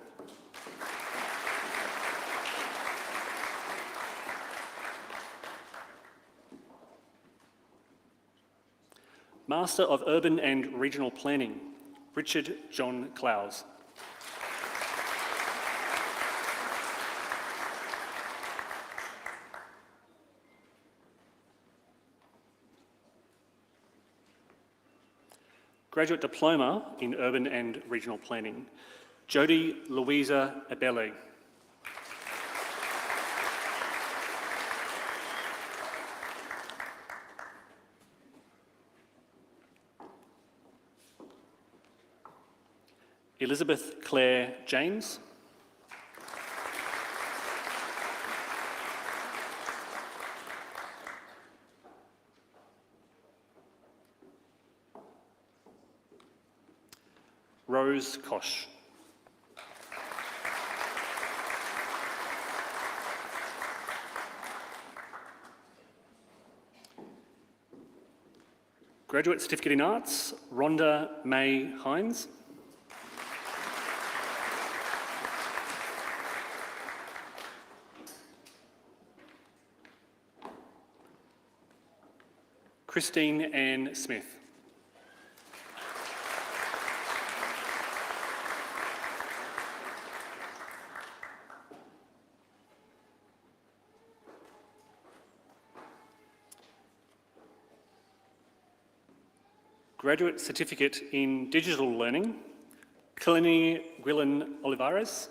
Master of Urban and Regional Planning, Richard John Clowes. Graduate Diploma in Urban and Regional Planning, Jodie Louisa Abele. Elizabeth Claire James. Rose Kosh. Graduate Certificate in Arts, Rhonda May Hines. Christine Ann Smith. Graduate Certificate in Digital Learning, Kilini Gwilyn Olivares.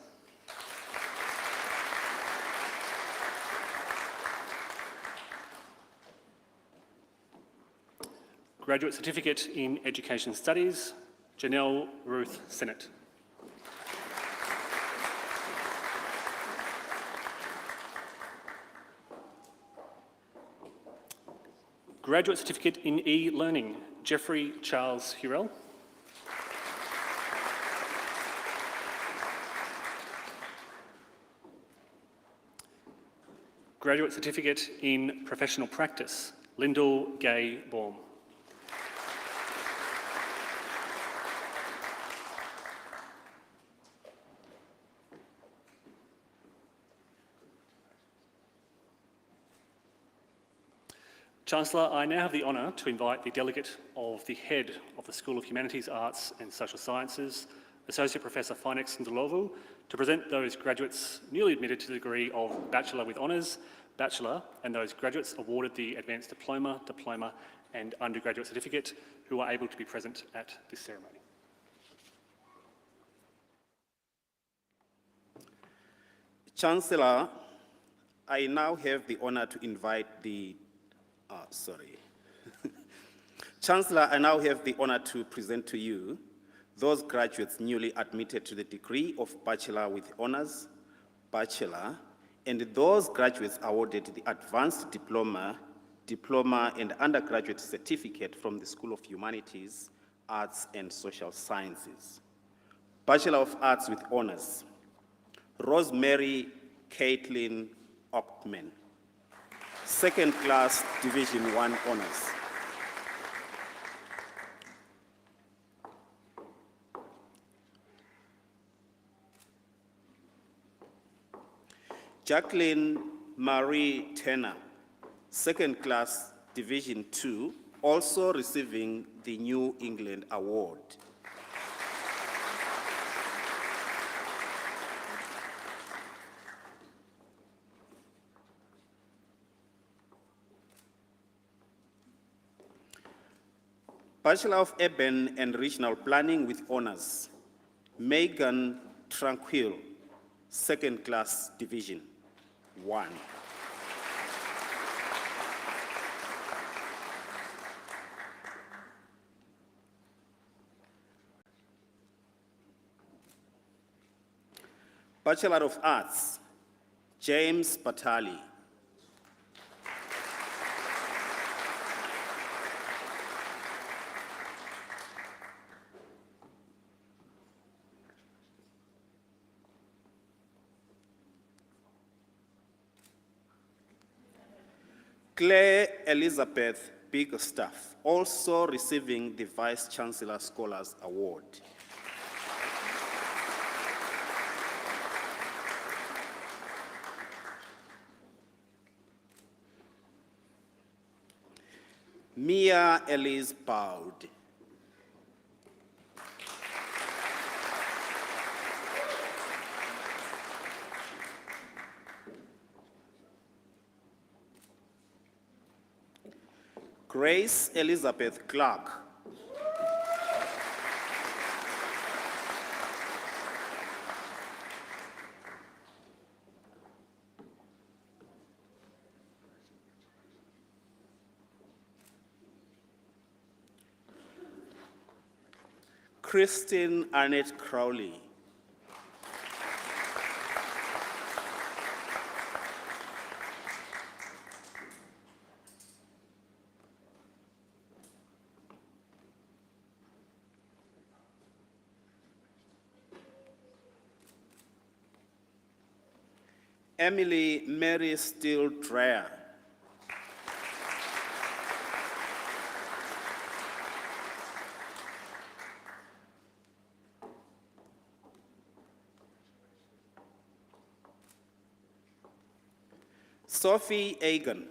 Graduate Certificate in Education Studies, Janelle Ruth Sennett. Graduate Certificate in E-Learning, Jeffrey Charles Hurrell. Graduate Certificate in Professional Practice, Lyndall Gay Baum. Chancellor, I now have the honour to invite the delegate of the head of the School of Humanities, Arts and Social Sciences, Associate Professor Finex Ndlovu, to present those graduates newly admitted to the degree of Bachelor with Honours, Bachelor, and those graduates awarded the Advanced Diploma, Diploma and Undergraduate Certificate who are able to be present at this ceremony. Chancellor, I now have the honour to invite the Chancellor, I now have the honour to present to you those graduates newly admitted to the degree of Bachelor with Honours, Bachelor, and those graduates awarded the Advanced Diploma, Diploma and Undergraduate Certificate from the School of Humanities, Arts and Social Sciences. Bachelor of Arts with Honours, Rosemary Caitlin Ochtman. Second class Division 1 Honours. Jacqueline Marie Turner, second class Division 2, also receiving the New England Award. Bachelor of Urban and Regional Planning with Honours, Megan Tranquil, second class Division 1. Bachelor of Arts, James Batali. Claire Elizabeth Bigstaff, also receiving the Vice Chancellor Scholars Award. Mia Elise Baud. Grace Elizabeth Clark. Christine Annette Crowley. Emily Mary Steele Dreyer. Sophie Egan.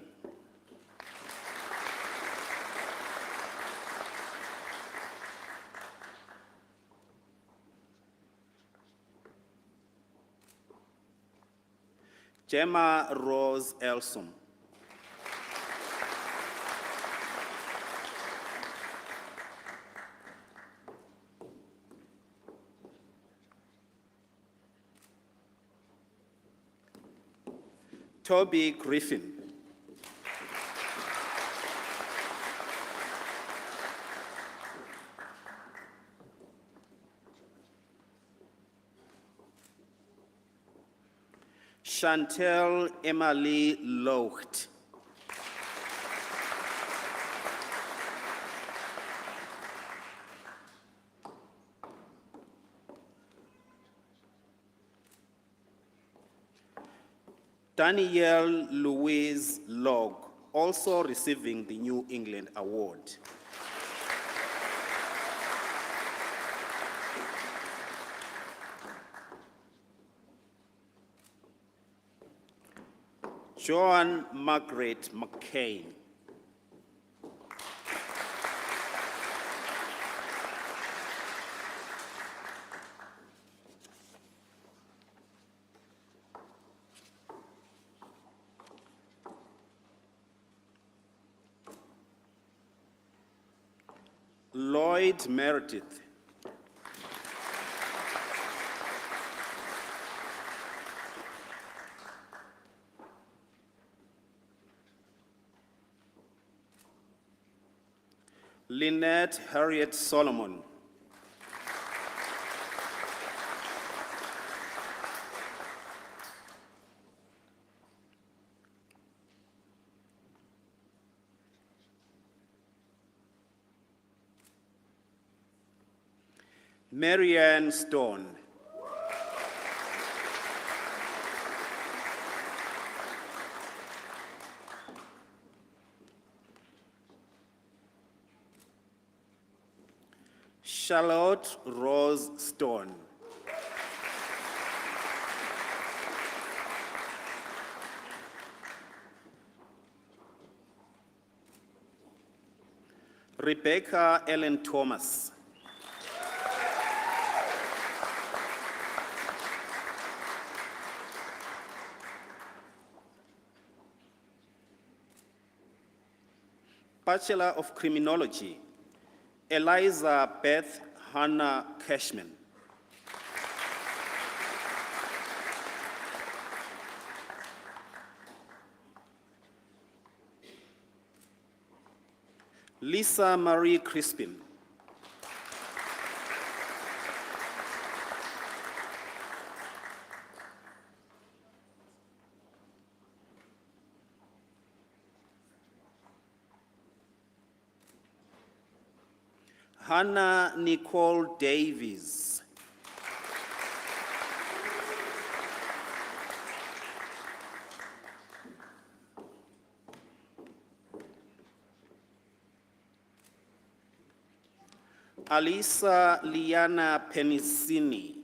Gemma Rose Elsom. Toby Griffin. Chantel Emily Locht. Danielle Louise Log, also receiving the New England Award. Joan Margaret McCain. Lloyd Meredith. Lynette Harriet Solomon. Marianne Stone. Charlotte Rose Stone. Rebecca Ellen Thomas. Bachelor of Criminology, Eliza Beth Hannah Cashman. Lisa Marie Crispin. Hannah Nicole Davies. Alisa Liana Penicini.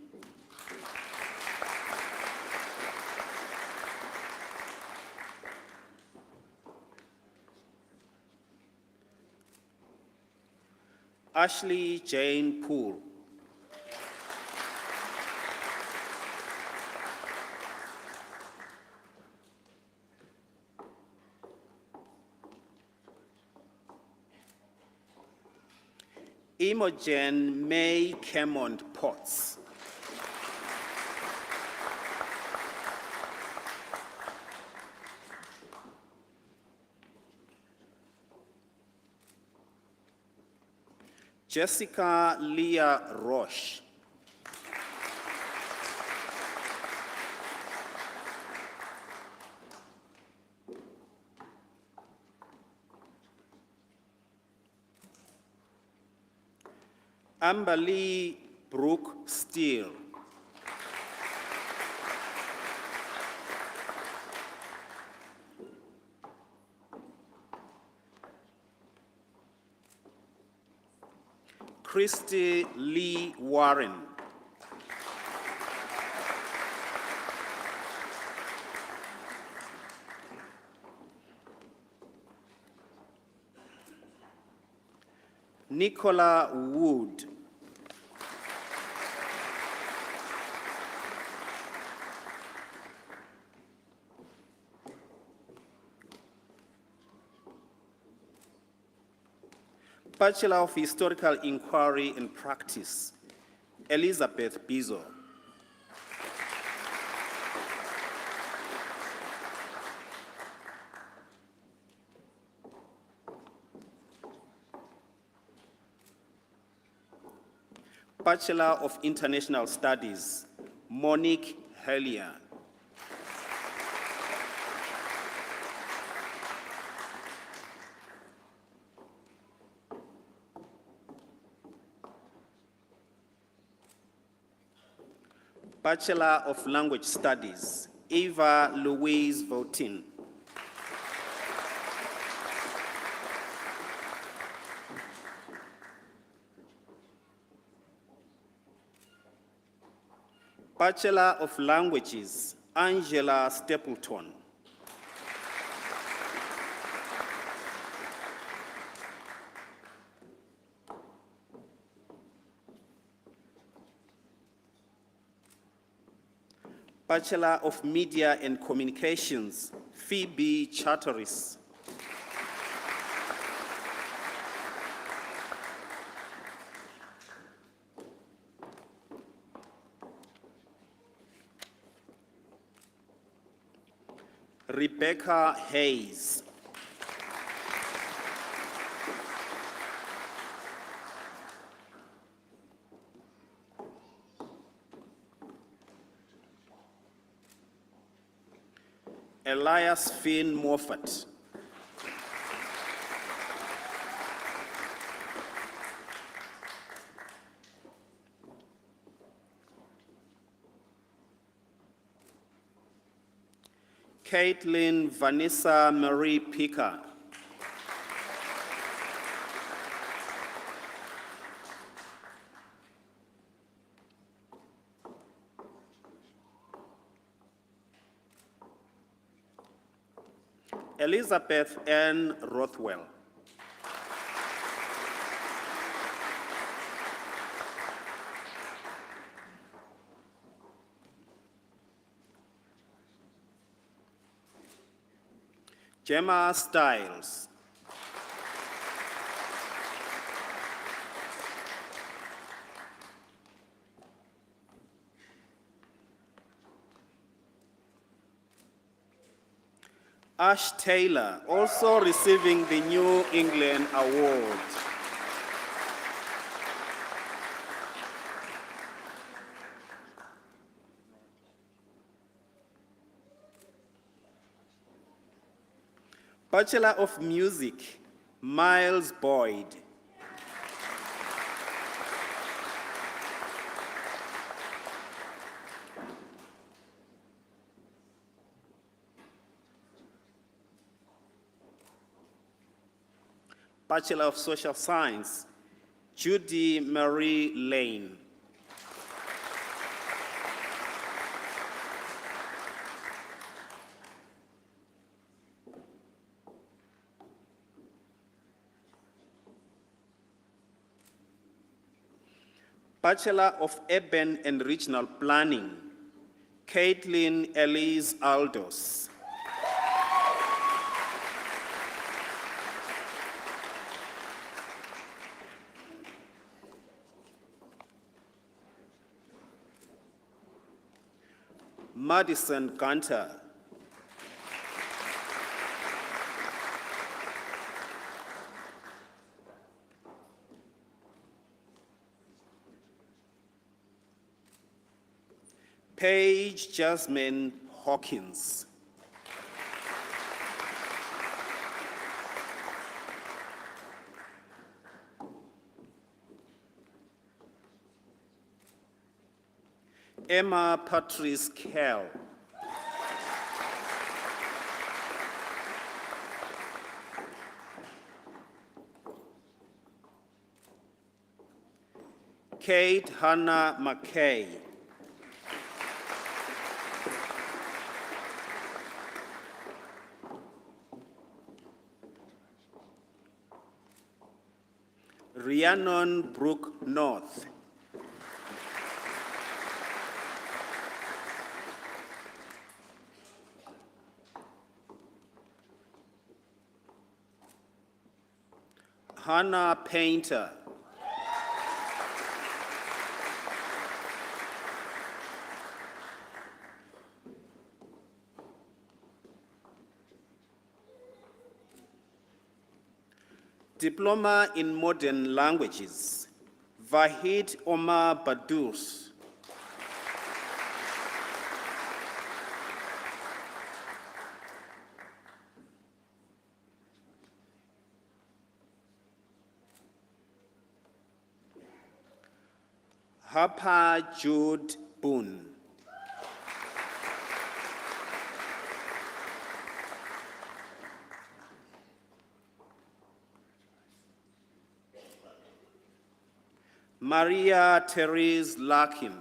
Ashley Jane Poole. Imogen May Cammond Potts. Jessica Leah Roche. Amberly Brooke Steele. Christy Lee Warren. Nicola Wood. Bachelor of Historical Inquiry and Practice, Elizabeth Bizo. Bachelor of International Studies, Monique Hellier. Bachelor of Language Studies, Eva Louise Vautin. Bachelor of Languages, Angela Stapleton. Bachelor of Media and Communications, Phoebe Charteris. Rebecca Hayes. Elias Finn Moffat. Caitlin Vanessa Marie Picker. Elizabeth N. Rothwell. Gemma Stiles. Ash Taylor, also receiving the New England Award. Bachelor of Music, Miles Boyd. Bachelor of Social Science, Judy Marie Lane. Bachelor of Urban and Regional Planning, Caitlin Elise Aldos. Madison Gunter. Paige Jasmine Hawkins. Emma Patrice Kell. Kate Hannah McKay. Rhiannon Brooke North. Hannah Painter. Diploma in Modern Languages, Vahid Omar Badous. Harper Jude Boone. Maria Therese Larkin.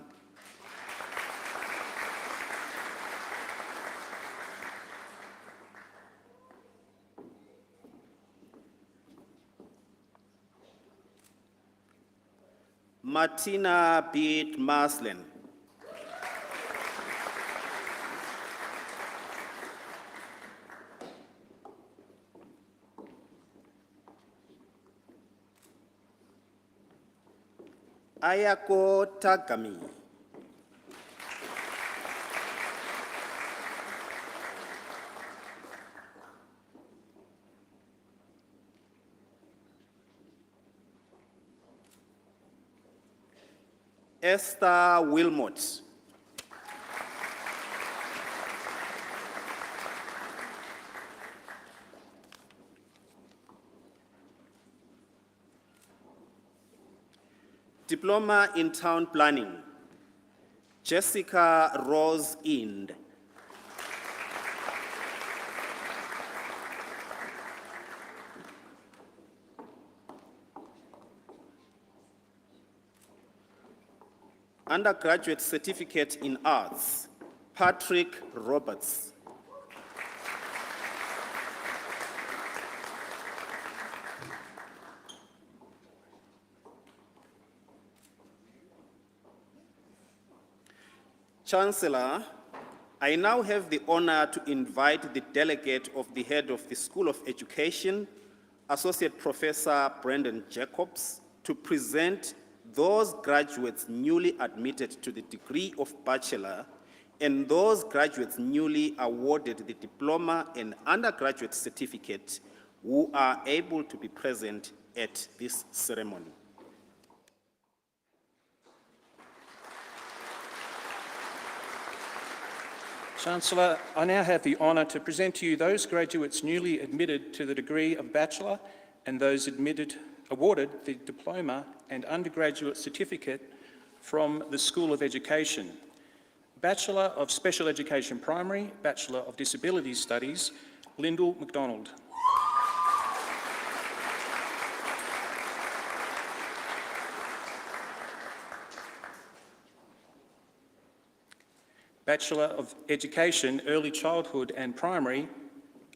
Martina Beat Marslen. Ayako Tagami. Esther Wilmot. Diploma in Town Planning, Jessica Rose Ind. Undergraduate Certificate in Arts, Patrick Roberts. Chancellor, I now have the honor to invite the delegate of the head of the School of Education, Associate Professor Brendan Jacobs, to present those graduates newly admitted to the degree of bachelor and those graduates newly awarded the diploma and undergraduate certificate who are able to be present at this ceremony. Chancellor, I now have the honour to present to you those graduates newly admitted to the degree of Bachelor and those awarded the Diploma and Undergraduate Certificate from the School of Education. Bachelor of Special Education Primary, Bachelor of Disability Studies, Lyndall McDonald. Bachelor of Education, Early Childhood and Primary,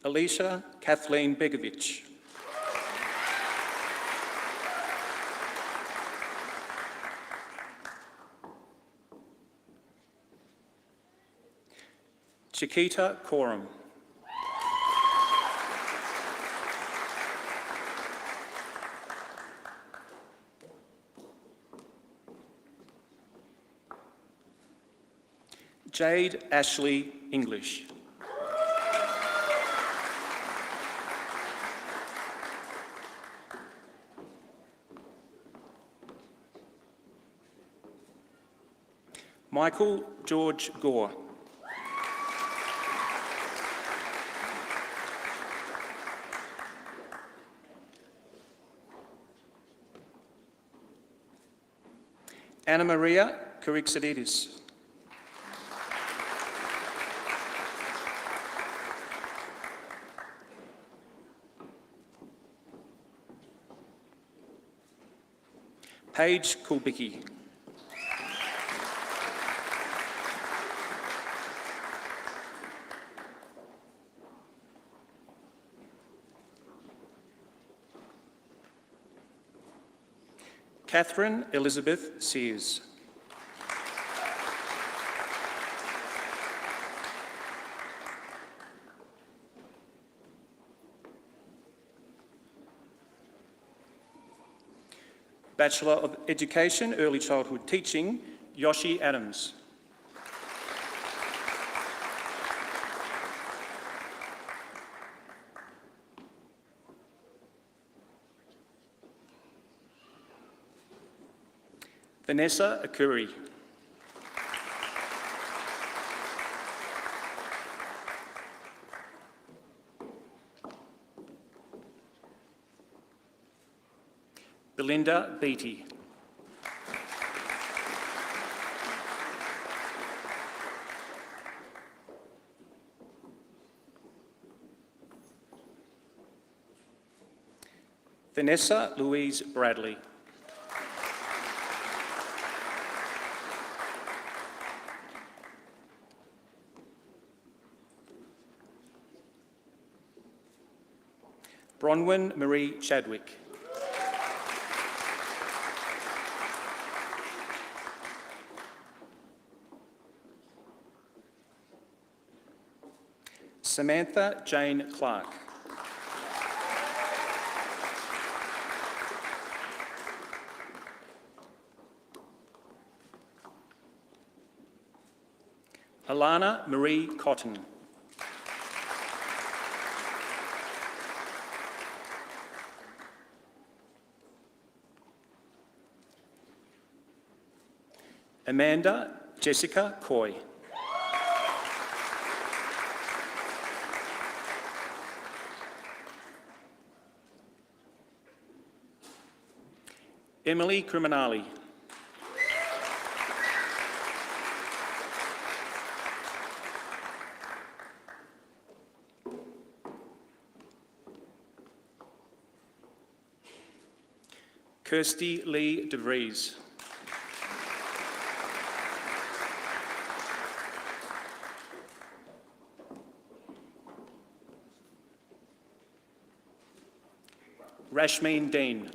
Alicia Kathleen Begovic. Chiquita Coram. Jade Ashley English. Michael George Gore. Anna Maria Kurixadidis. Paige Kulbicki. Catherine Elizabeth Sears. Bachelor of Education, Early Childhood Teaching, Yoshi Adams. Vanessa Akuri. Belinda Beattie. Vanessa Louise Bradley. Bronwyn Marie Chadwick. Samantha Jane Clark. Alana Marie Cotton. Amanda Jessica Coy. Emily Criminali. Kirsty Lee DeVries. Rashmeen Dean.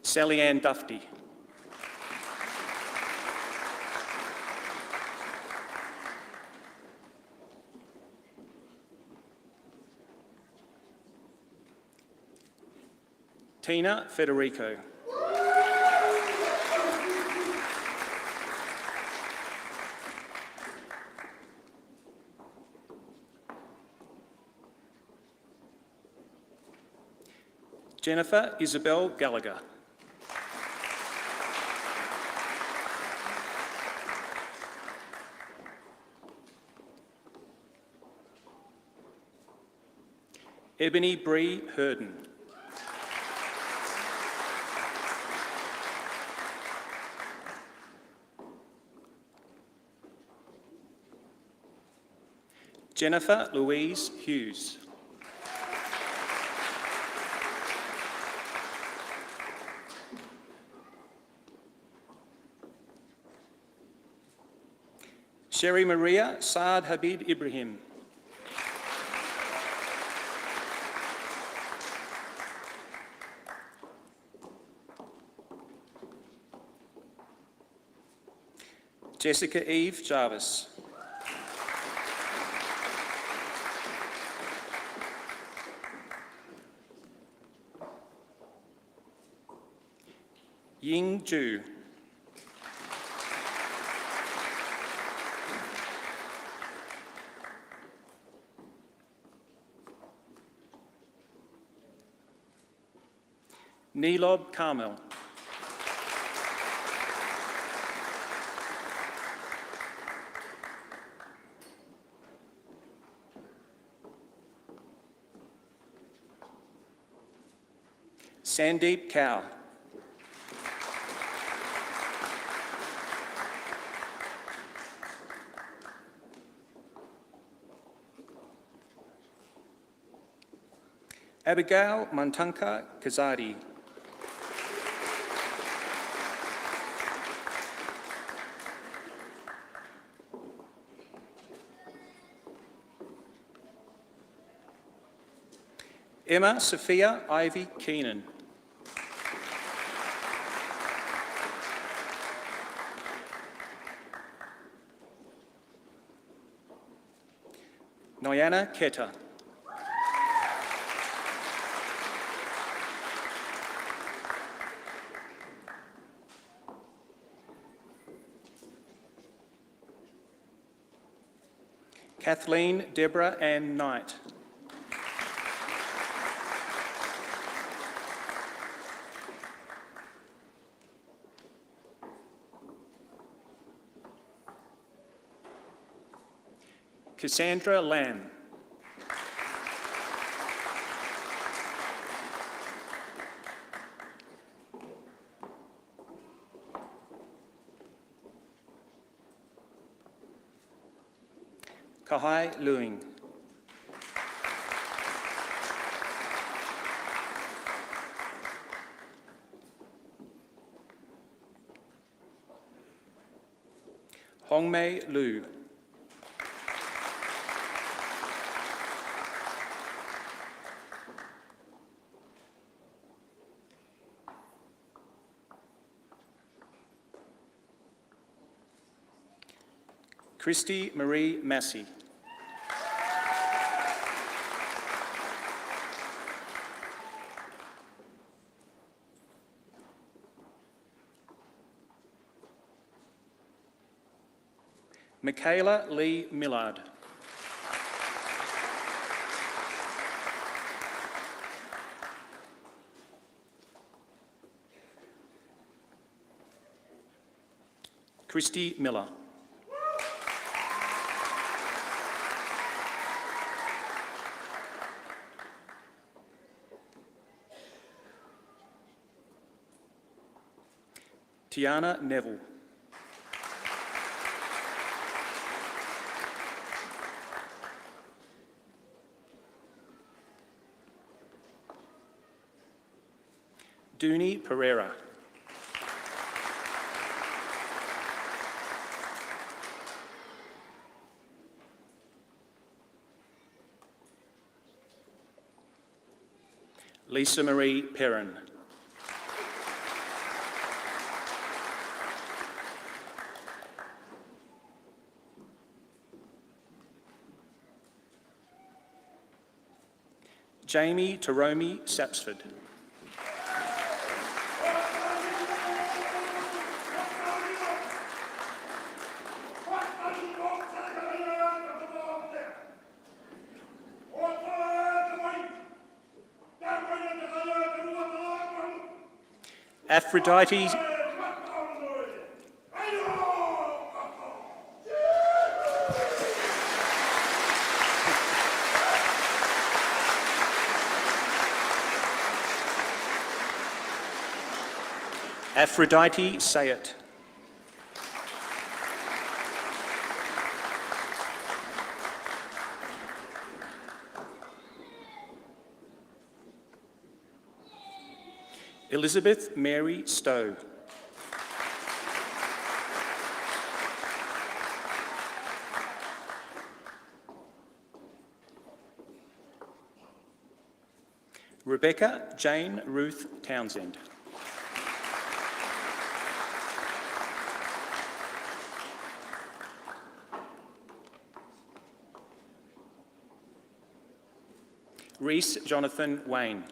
Sally Ann Dufty. Tina Federico. Jennifer Isabel Gallagher. Ebony Bree Hurden. Jennifer Louise Hughes. Sherry Maria Saad Habib Ibrahim. Jessica Eve Jarvis. Ying Zhu. Nilob Carmel. Sandeep Kaur. Abigail Mantanka Kazadi. Emma Sophia Ivy Keenan. Noyana Keta. Kathleen Deborah Ann Knight. Cassandra Lamb. Kahai Luing. Hongmei Liu. Christy Marie Massey. Michaela Lee Millard. Christy Miller. Tiana Neville. Dooney Pereira. Lisa Marie Perrin. Jamie Taromi Sapsford. Aphrodite Aphrodite Sayat. Elizabeth Mary Stowe. Rebecca Jane Ruth Townsend. Reese Jonathan Wayne.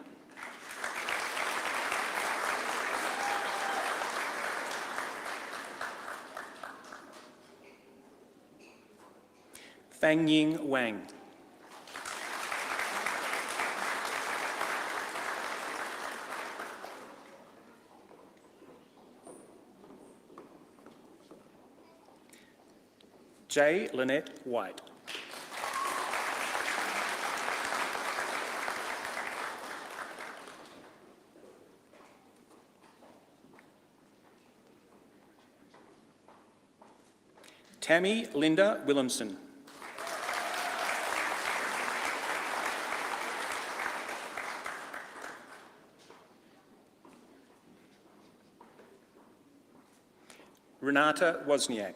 Fang Ying Wang. J. Lynette White. Tammy Linda Williamson. Renata Wozniak.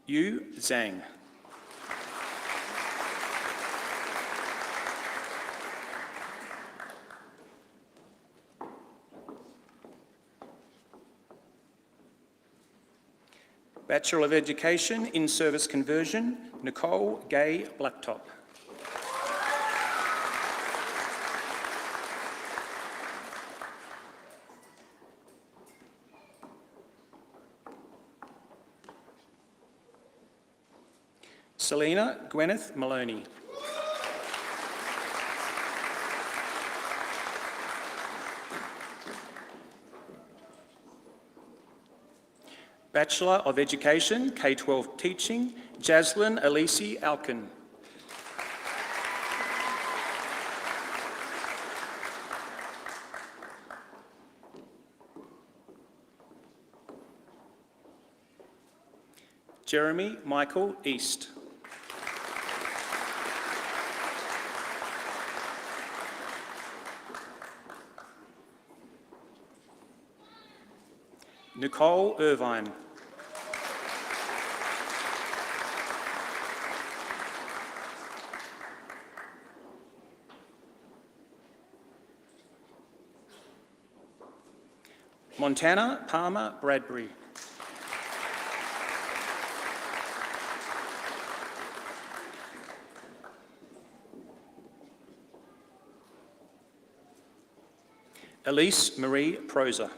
Yu Zhang. Bachelor of Education in Service Conversion, Nicole Gay Blacktop. Selena Gwyneth Maloney. Bachelor of Education, K-12 Teaching, Jaslyn Elise Alkin. Jeremy Michael East. Nicole Irvine. Montana Palmer Bradbury. Elise Marie Proser.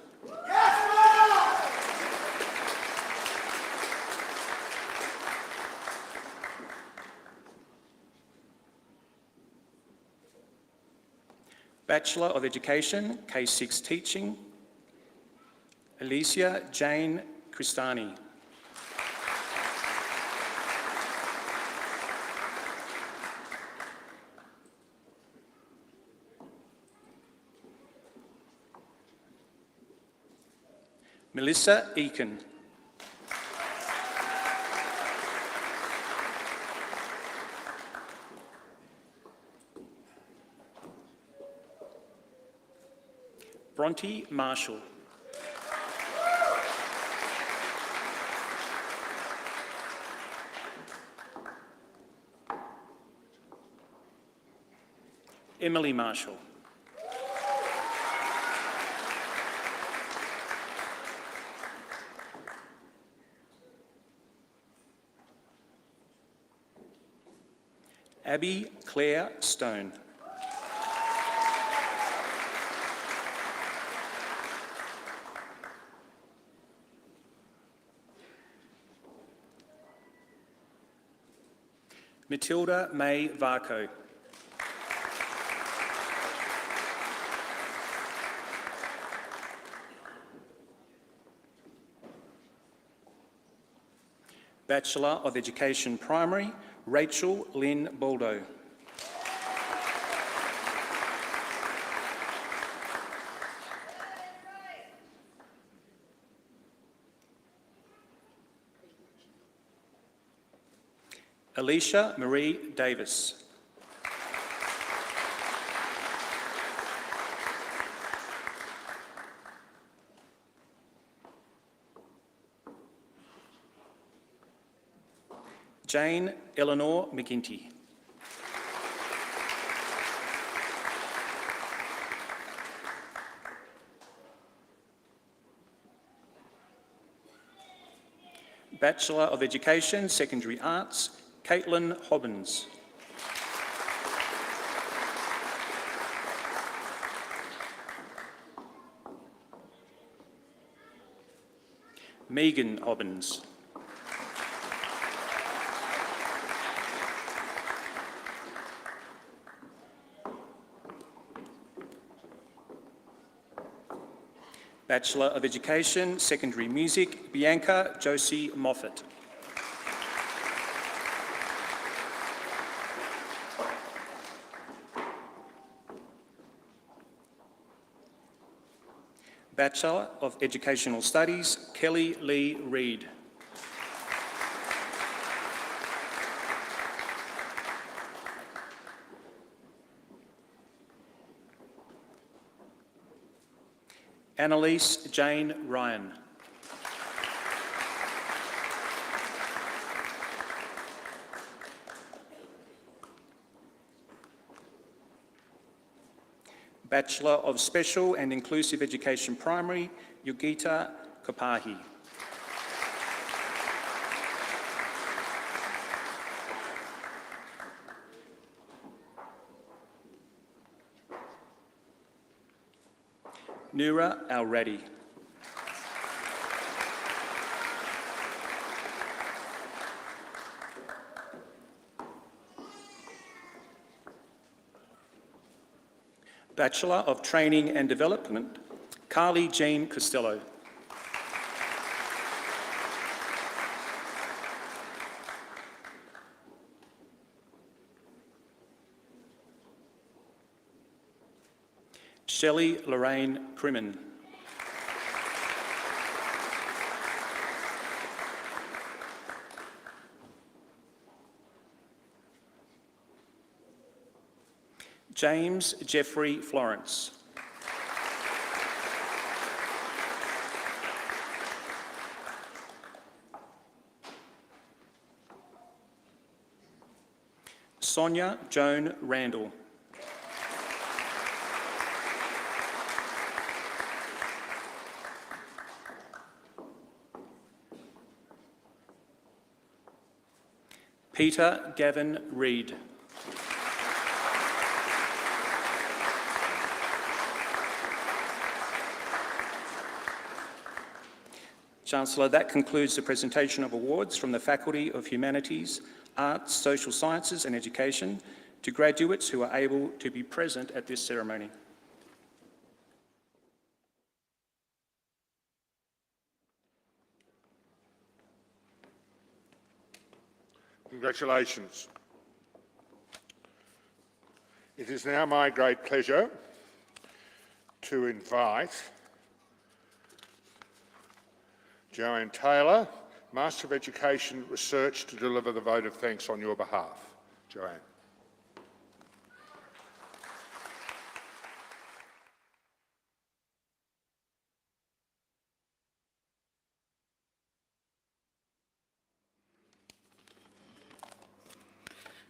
Bachelor of Education, K6 Teaching, Alicia Jane Cristani. Melissa Eakin. Bronte Marshall. Emily Marshall. Abby Claire Stone. Matilda May Varco. Bachelor of Education Primary, Rachel Lynn Baldo. Alicia Marie Davis. Jane Eleanor McGinty. Bachelor of Education, Secondary Arts, Caitlin Hobbins. Megan Hobbins. Bachelor of Education, Secondary Music, Bianca Josie Moffat. Bachelor of Educational Studies, Kelly Lee Reid. Annalise Jane Ryan. Bachelor of Special and Inclusive Education Primary, Yogita Kapahi. Noura Al-Radi. Bachelor of Training and Development, Carly Jean Costello. Shelley Lorraine Crimmin. James Jeffrey Florence. Sonia Joan Randall. Peter Gavin Reid. Chancellor, that concludes the presentation of awards from the Faculty of Humanities, Arts, Social Sciences and Education to graduates who are able to be present at this ceremony. Congratulations. It is now my great pleasure to invite Joanne Taylor, Master of Education Research, to deliver the vote of thanks on your behalf. Joanne.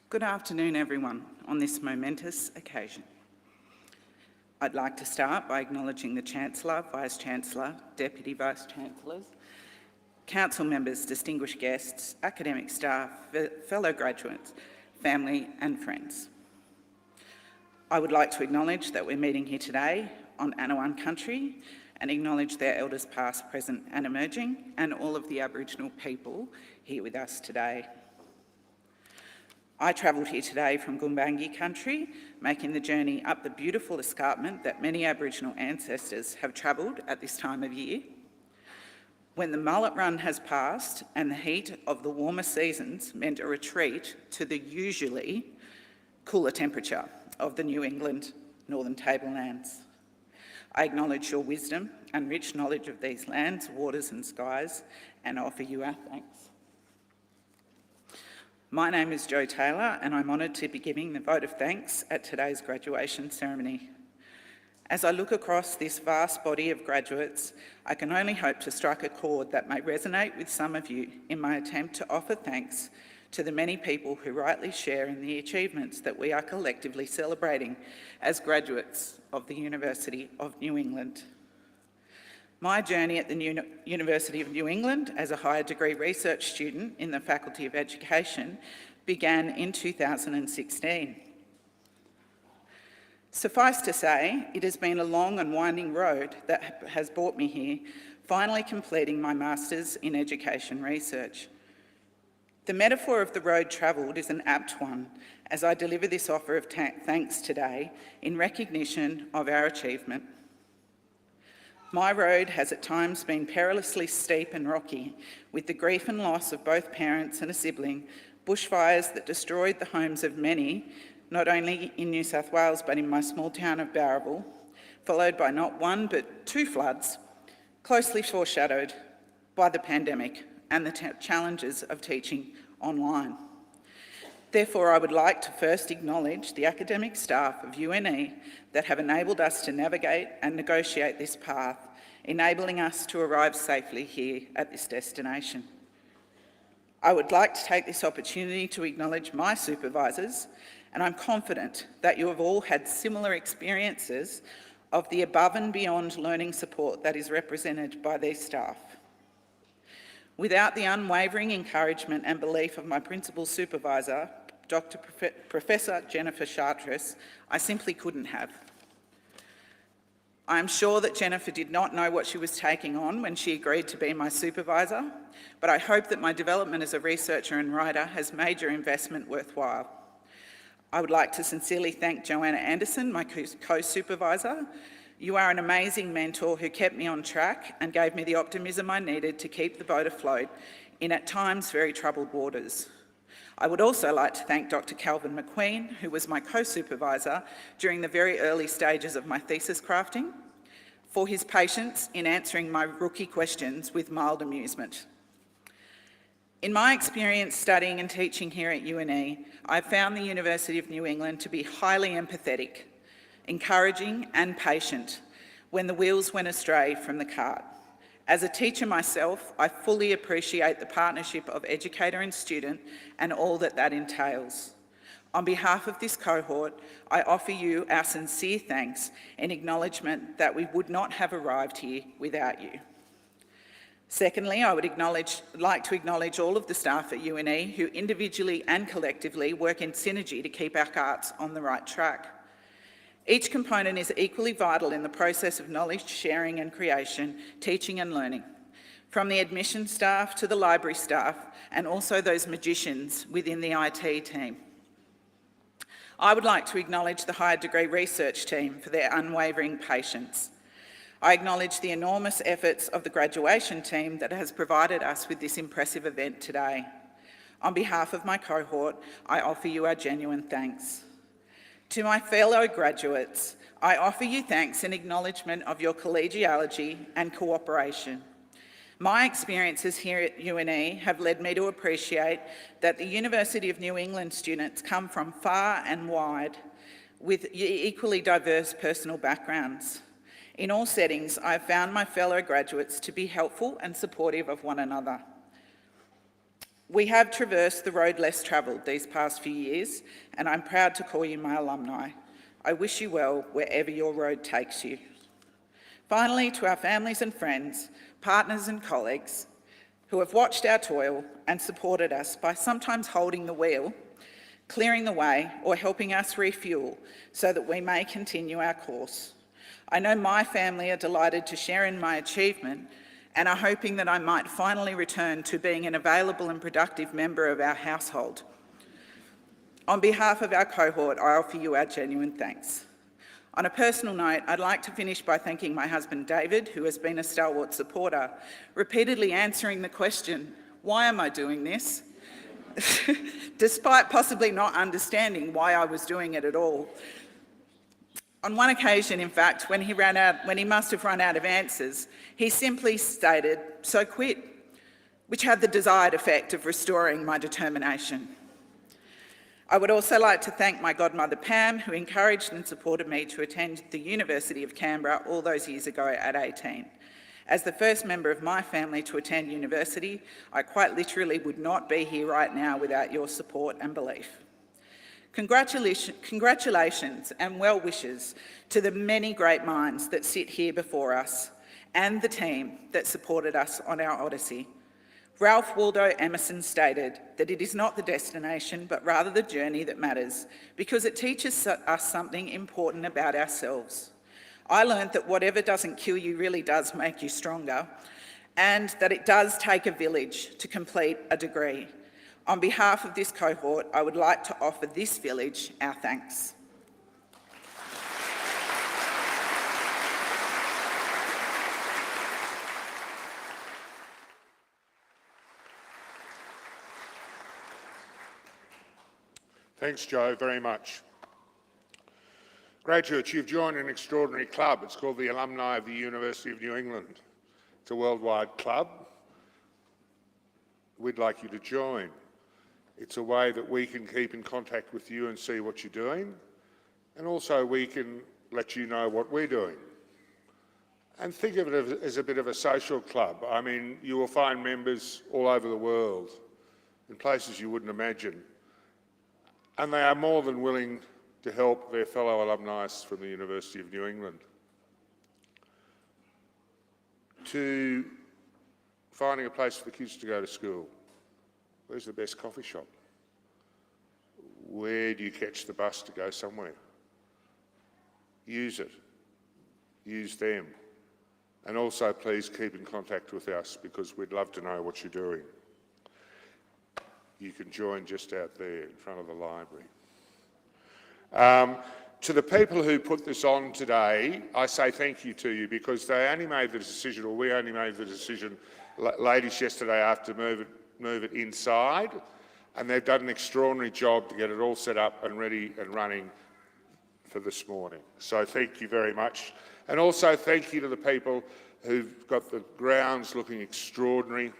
Good afternoon, everyone, on this momentous occasion. I'd like to start by acknowledging the Chancellor, Vice-Chancellor, Deputy Vice-Chancellors, Council members, distinguished guests, academic staff, fellow graduates, family and friends. I would like to acknowledge that we're meeting here today on Anawan country and acknowledge their elders past, present and emerging, and all of the Aboriginal people here with us today. I travelled here today from Gumbaynggirr country, making the journey up the beautiful escarpment that many Aboriginal ancestors have travelled at this time of year. When the mullet run has passed and the heat of the warmer seasons meant a retreat to the usually cooler temperature of the New England Northern Tablelands. I acknowledge your wisdom and rich knowledge of these lands, waters and skies, and offer you our thanks. My name is Jo Taylor and I'm honoured to be giving the vote of thanks at today's graduation ceremony. As I look across this vast body of graduates, I can only hope to strike a chord that may resonate with some of you in my attempt to offer thanks to the many people who rightly share in the achievements that we are collectively celebrating as graduates of the University of New England. My journey at the University of New England as a higher degree research student in the Faculty of Education began in 2016. Suffice to say, it has been a long and winding road that has brought me here, finally completing my Masters in Education Research. The metaphor of the road travelled is an apt one as I deliver this offer of thanks today in recognition of our achievement. My road has at times been perilously steep and rocky, with the grief and loss of both parents and a sibling, bushfires that destroyed the homes of many, not only in New South Wales but in my small town of Barraville, followed by not one but 2 floods, closely foreshadowed by the pandemic and the challenges of teaching online. Therefore, I would like to first acknowledge the academic staff of UNE that have enabled us to navigate and negotiate this path, enabling us to arrive safely here at this destination. I would like to take this opportunity to acknowledge my supervisors, and I'm confident that you have all had similar experiences of the above and beyond learning support that is represented by these staff. Without the unwavering encouragement and belief of my principal supervisor, Professor Jennifer Chartres, I simply couldn't have. I am sure that Jennifer did not know what she was taking on when she agreed to be my supervisor, but I hope that my development as a researcher and writer has made your investment worthwhile. I would like to sincerely thank Joanna Anderson, my co-supervisor. You are an amazing mentor who kept me on track and gave me the optimism I needed to keep the boat afloat in at times very troubled waters. I would also like to thank Dr. Calvin McQueen, who was my co-supervisor during the very early stages of my thesis crafting, for his patience in answering my rookie questions with mild amusement. In my experience studying and teaching here at UNE, I've found the University of New England to be highly empathetic, encouraging and patient when the wheels went astray from the cart. As a teacher myself, I fully appreciate the partnership of educator and student and all that that entails. On behalf of this cohort, I offer you our sincere thanks and acknowledgement that we would not have arrived here without you. Secondly, I would like to acknowledge all of the staff at UNE who individually and collectively work in synergy to keep our arts on the right track. Each component is equally vital in the process of knowledge sharing and creation, teaching and learning, from the admission staff to the library staff, and also those magicians within the IT team. I would like to acknowledge the higher degree research team for their unwavering patience. I acknowledge the enormous efforts of the graduation team that has provided us with this impressive event today. On behalf of my cohort, I offer you our genuine thanks. To my fellow graduates, I offer you thanks and acknowledgement of your collegiality and cooperation. My experiences here at UNE have led me to appreciate that the University of New England students come from far and wide with equally diverse personal backgrounds. In all settings, I have found my fellow graduates to be helpful and supportive of one another. We have traversed the road less travelled these past few years, and I'm proud to call you my alumni. I wish you well wherever your road takes you. Finally, to our families and friends, partners and colleagues who have watched our toil and supported us by sometimes holding the wheel, clearing the way, or helping us refuel so that we may continue our course. I know my family are delighted to share in my achievement and are hoping that I might finally return to being an available and productive member of our household. On behalf of our cohort, I offer you our genuine thanks. On a personal note, I'd like to finish by thanking my husband David, who has been a stalwart supporter, repeatedly answering the question, why am I doing this? Despite possibly not understanding why I was doing it at all. On one occasion, in fact, when he must have run out of answers, he simply stated, "So quit," which had the desired effect of restoring my determination. I would also like to thank my godmother Pam, who encouraged and supported me to attend the University of Canberra all those years ago at 18. As the first member of my family to attend university, I quite literally would not be here right now without your support and belief. Congratulations and well wishes to the many great minds that sit here before us and the team that supported us on our odyssey. Ralph Waldo Emerson stated that it is not the destination, but rather the journey that matters, because it teaches us something important about ourselves. I learned that whatever doesn't kill you really does make you stronger, and that it does take a village to complete a degree. On behalf of this cohort, I would like to offer this village our thanks. Hey, Thanks, Joe, very much. Graduates, you've joined an extraordinary club. It's called the Alumni of the University of New England. It's a worldwide club. We'd like you to join. It's a way that we can keep in contact with you and see what you're doing, and also we can let you know what we're doing. And think of it as a bit of a social club. I mean, you will find members all over the world, in places you wouldn't imagine. And they are more than willing to help their fellow alumni from the University of New England. To finding a place for the kids to go to school. Where's the best coffee shop? Where do you catch the bus to go somewhere? Use it. Use them. And also please keep in contact with us because we'd love to know what you're doing. You can join just out there in front of the library. To the people who put this on today, I say thank you to you because they only made the decision, or we only made the decision, ladies yesterday after move it inside, and they've done an extraordinary job to get it all set up and ready and running for this morning. So thank you very much. And also thank you to the people who've got the grounds looking extraordinary,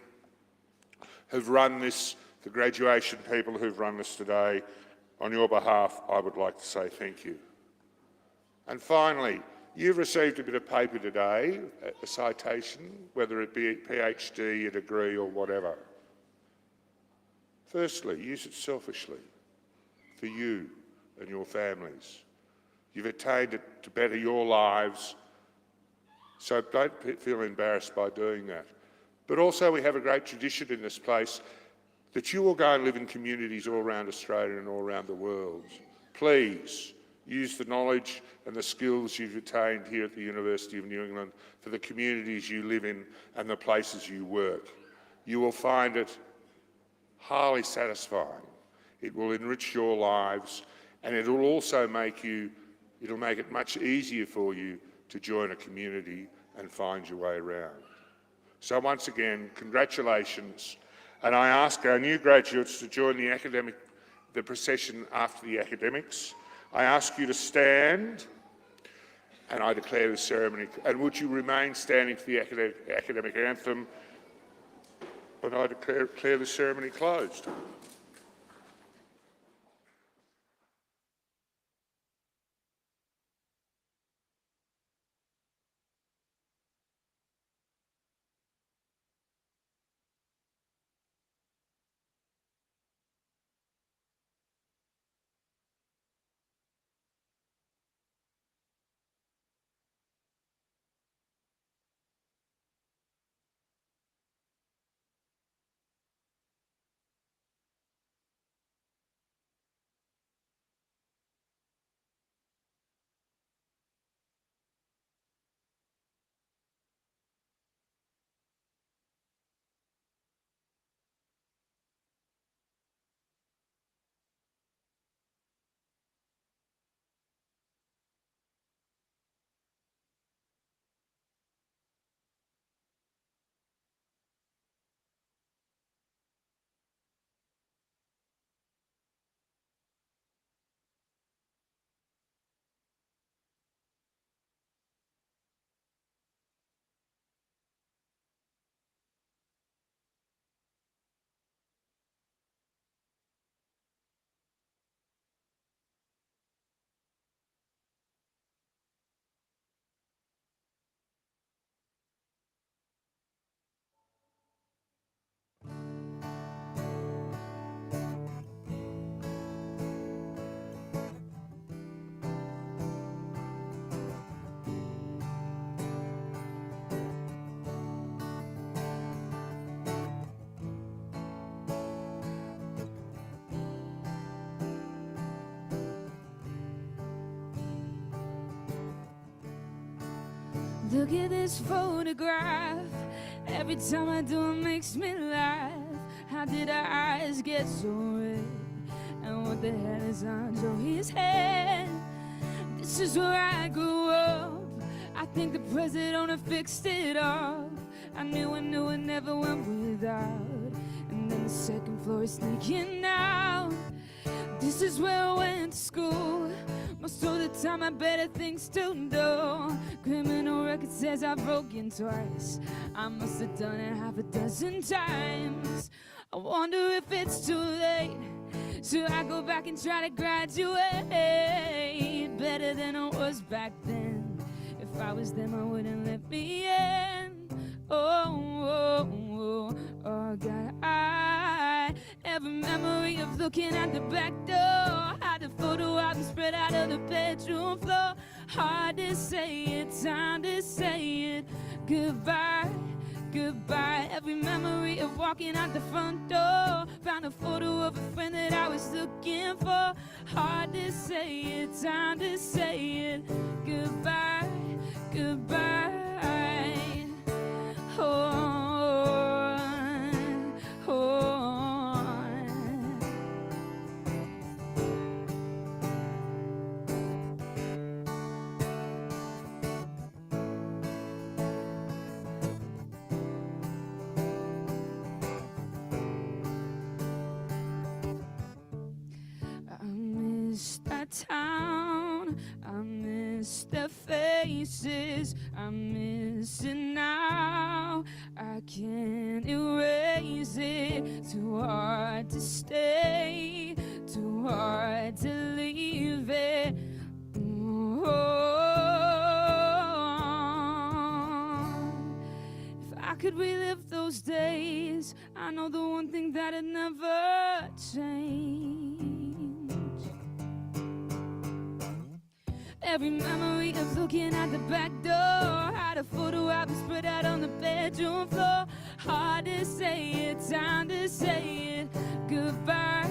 who've run this, the graduation people who've run this today. On your behalf, I would like to say thank you. And finally, you've received a bit of paper today, a citation, whether it be a PhD, a degree or whatever. Firstly, use it selfishly for you and your families. You've attained it to better your lives, so don't feel embarrassed by doing that. But also we have a great tradition in this place that you will go and live in communities all around Australia and all around the world. Please use the knowledge and the skills you've attained here at the University of New England for the communities you live in and the places you work. You will find it highly satisfying. It will enrich your lives, and it will also make it much easier for you to join a community and find your way around. So once again, congratulations. And I ask our new graduates to join the procession after the academics. I ask you to stand, and I declare the ceremony. And would you remain standing for the academic anthem? And I declare the ceremony closed. Look at this photograph. Every time I do it makes me laugh. How did our eyes get so red? And what the hell is on Joey's head? This is where I grew up. I think the president fixed it up. I knew it never went without. And then the second floor is sneaking out. This is where I went to school. Most of the time I better things to do. Criminal record says I've broken twice. I must have done it half a dozen times. I wonder if it's too late. Should I go back and try to graduate better than I was back then? If I was them, I wouldn't let me in. God, every memory of looking at the back door. Had a photo album spread out of the bedroom floor. Hard to say it, time to say it. Goodbye, goodbye. Every memory of walking out the front door. Found a photo of a friend that I was looking for. Hard to say it, time to say it. Goodbye, goodbye. Town, I miss their faces, I miss it now. I can't erase it. Too hard to stay, too hard to leave it. If I could relive those days, I know the one thing that'd never change. Every memory of looking at the back door. Had a photo album spread out on the bedroom floor. Hard to say it, time to say it. Goodbye,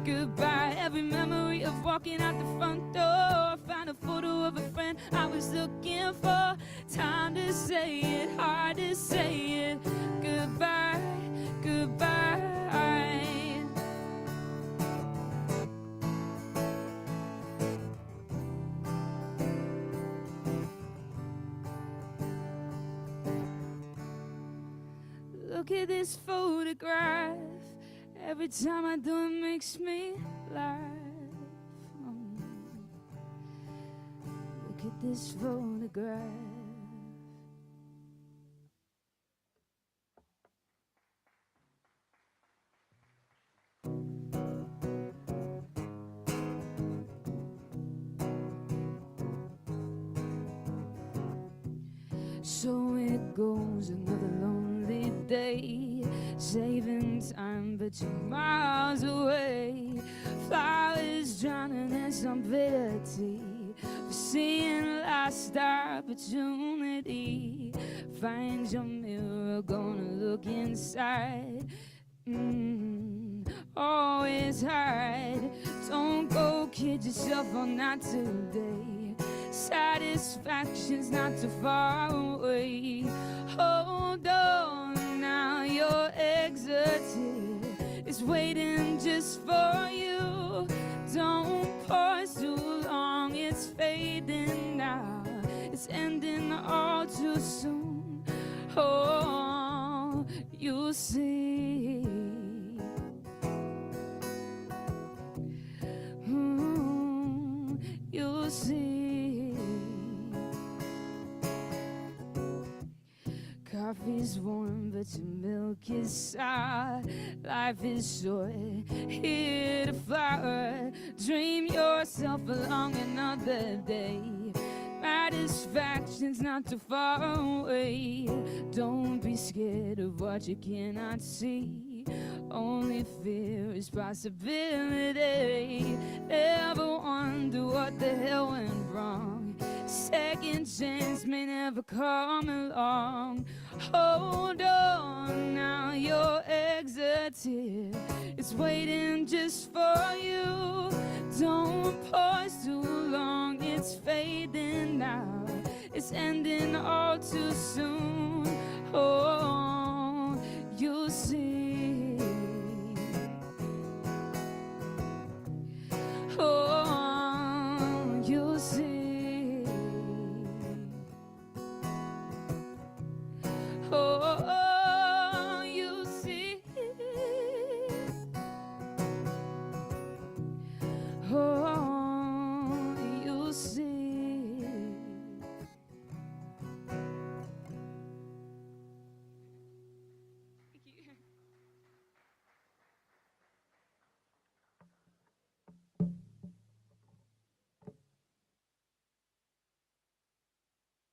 goodbye. Every memory of walking out the front door. Found a photo of a friend I was looking for. Time to say it, hard to say it. Goodbye, goodbye. Look at this photograph. Every time I do it makes me laugh. Look at this photograph. So it goes, another lonely day, saving time but you're miles away. Flowers drowning in some bitter tea, for seeing lost opportunity. Find your mirror, gonna look inside. Always hide, don't go kid yourself, or not today. Satisfaction's not too far away. Hold on now, your exit is waiting just for you. Don't pause too long, it's fading now. It's ending all too soon. Oh, you'll see. You'll see. Coffee's warm, but your milk is sour. Life is short, here to flower. Dream yourself along another day. Satisfaction's not too far away. Don't be scared of what you cannot see. Only fear is possibility. Never wonder what the hell went wrong. Second chance may never come along. Hold on now, your exit here is waiting just for you. Don't pause too long, it's fading now. It's ending all too soon.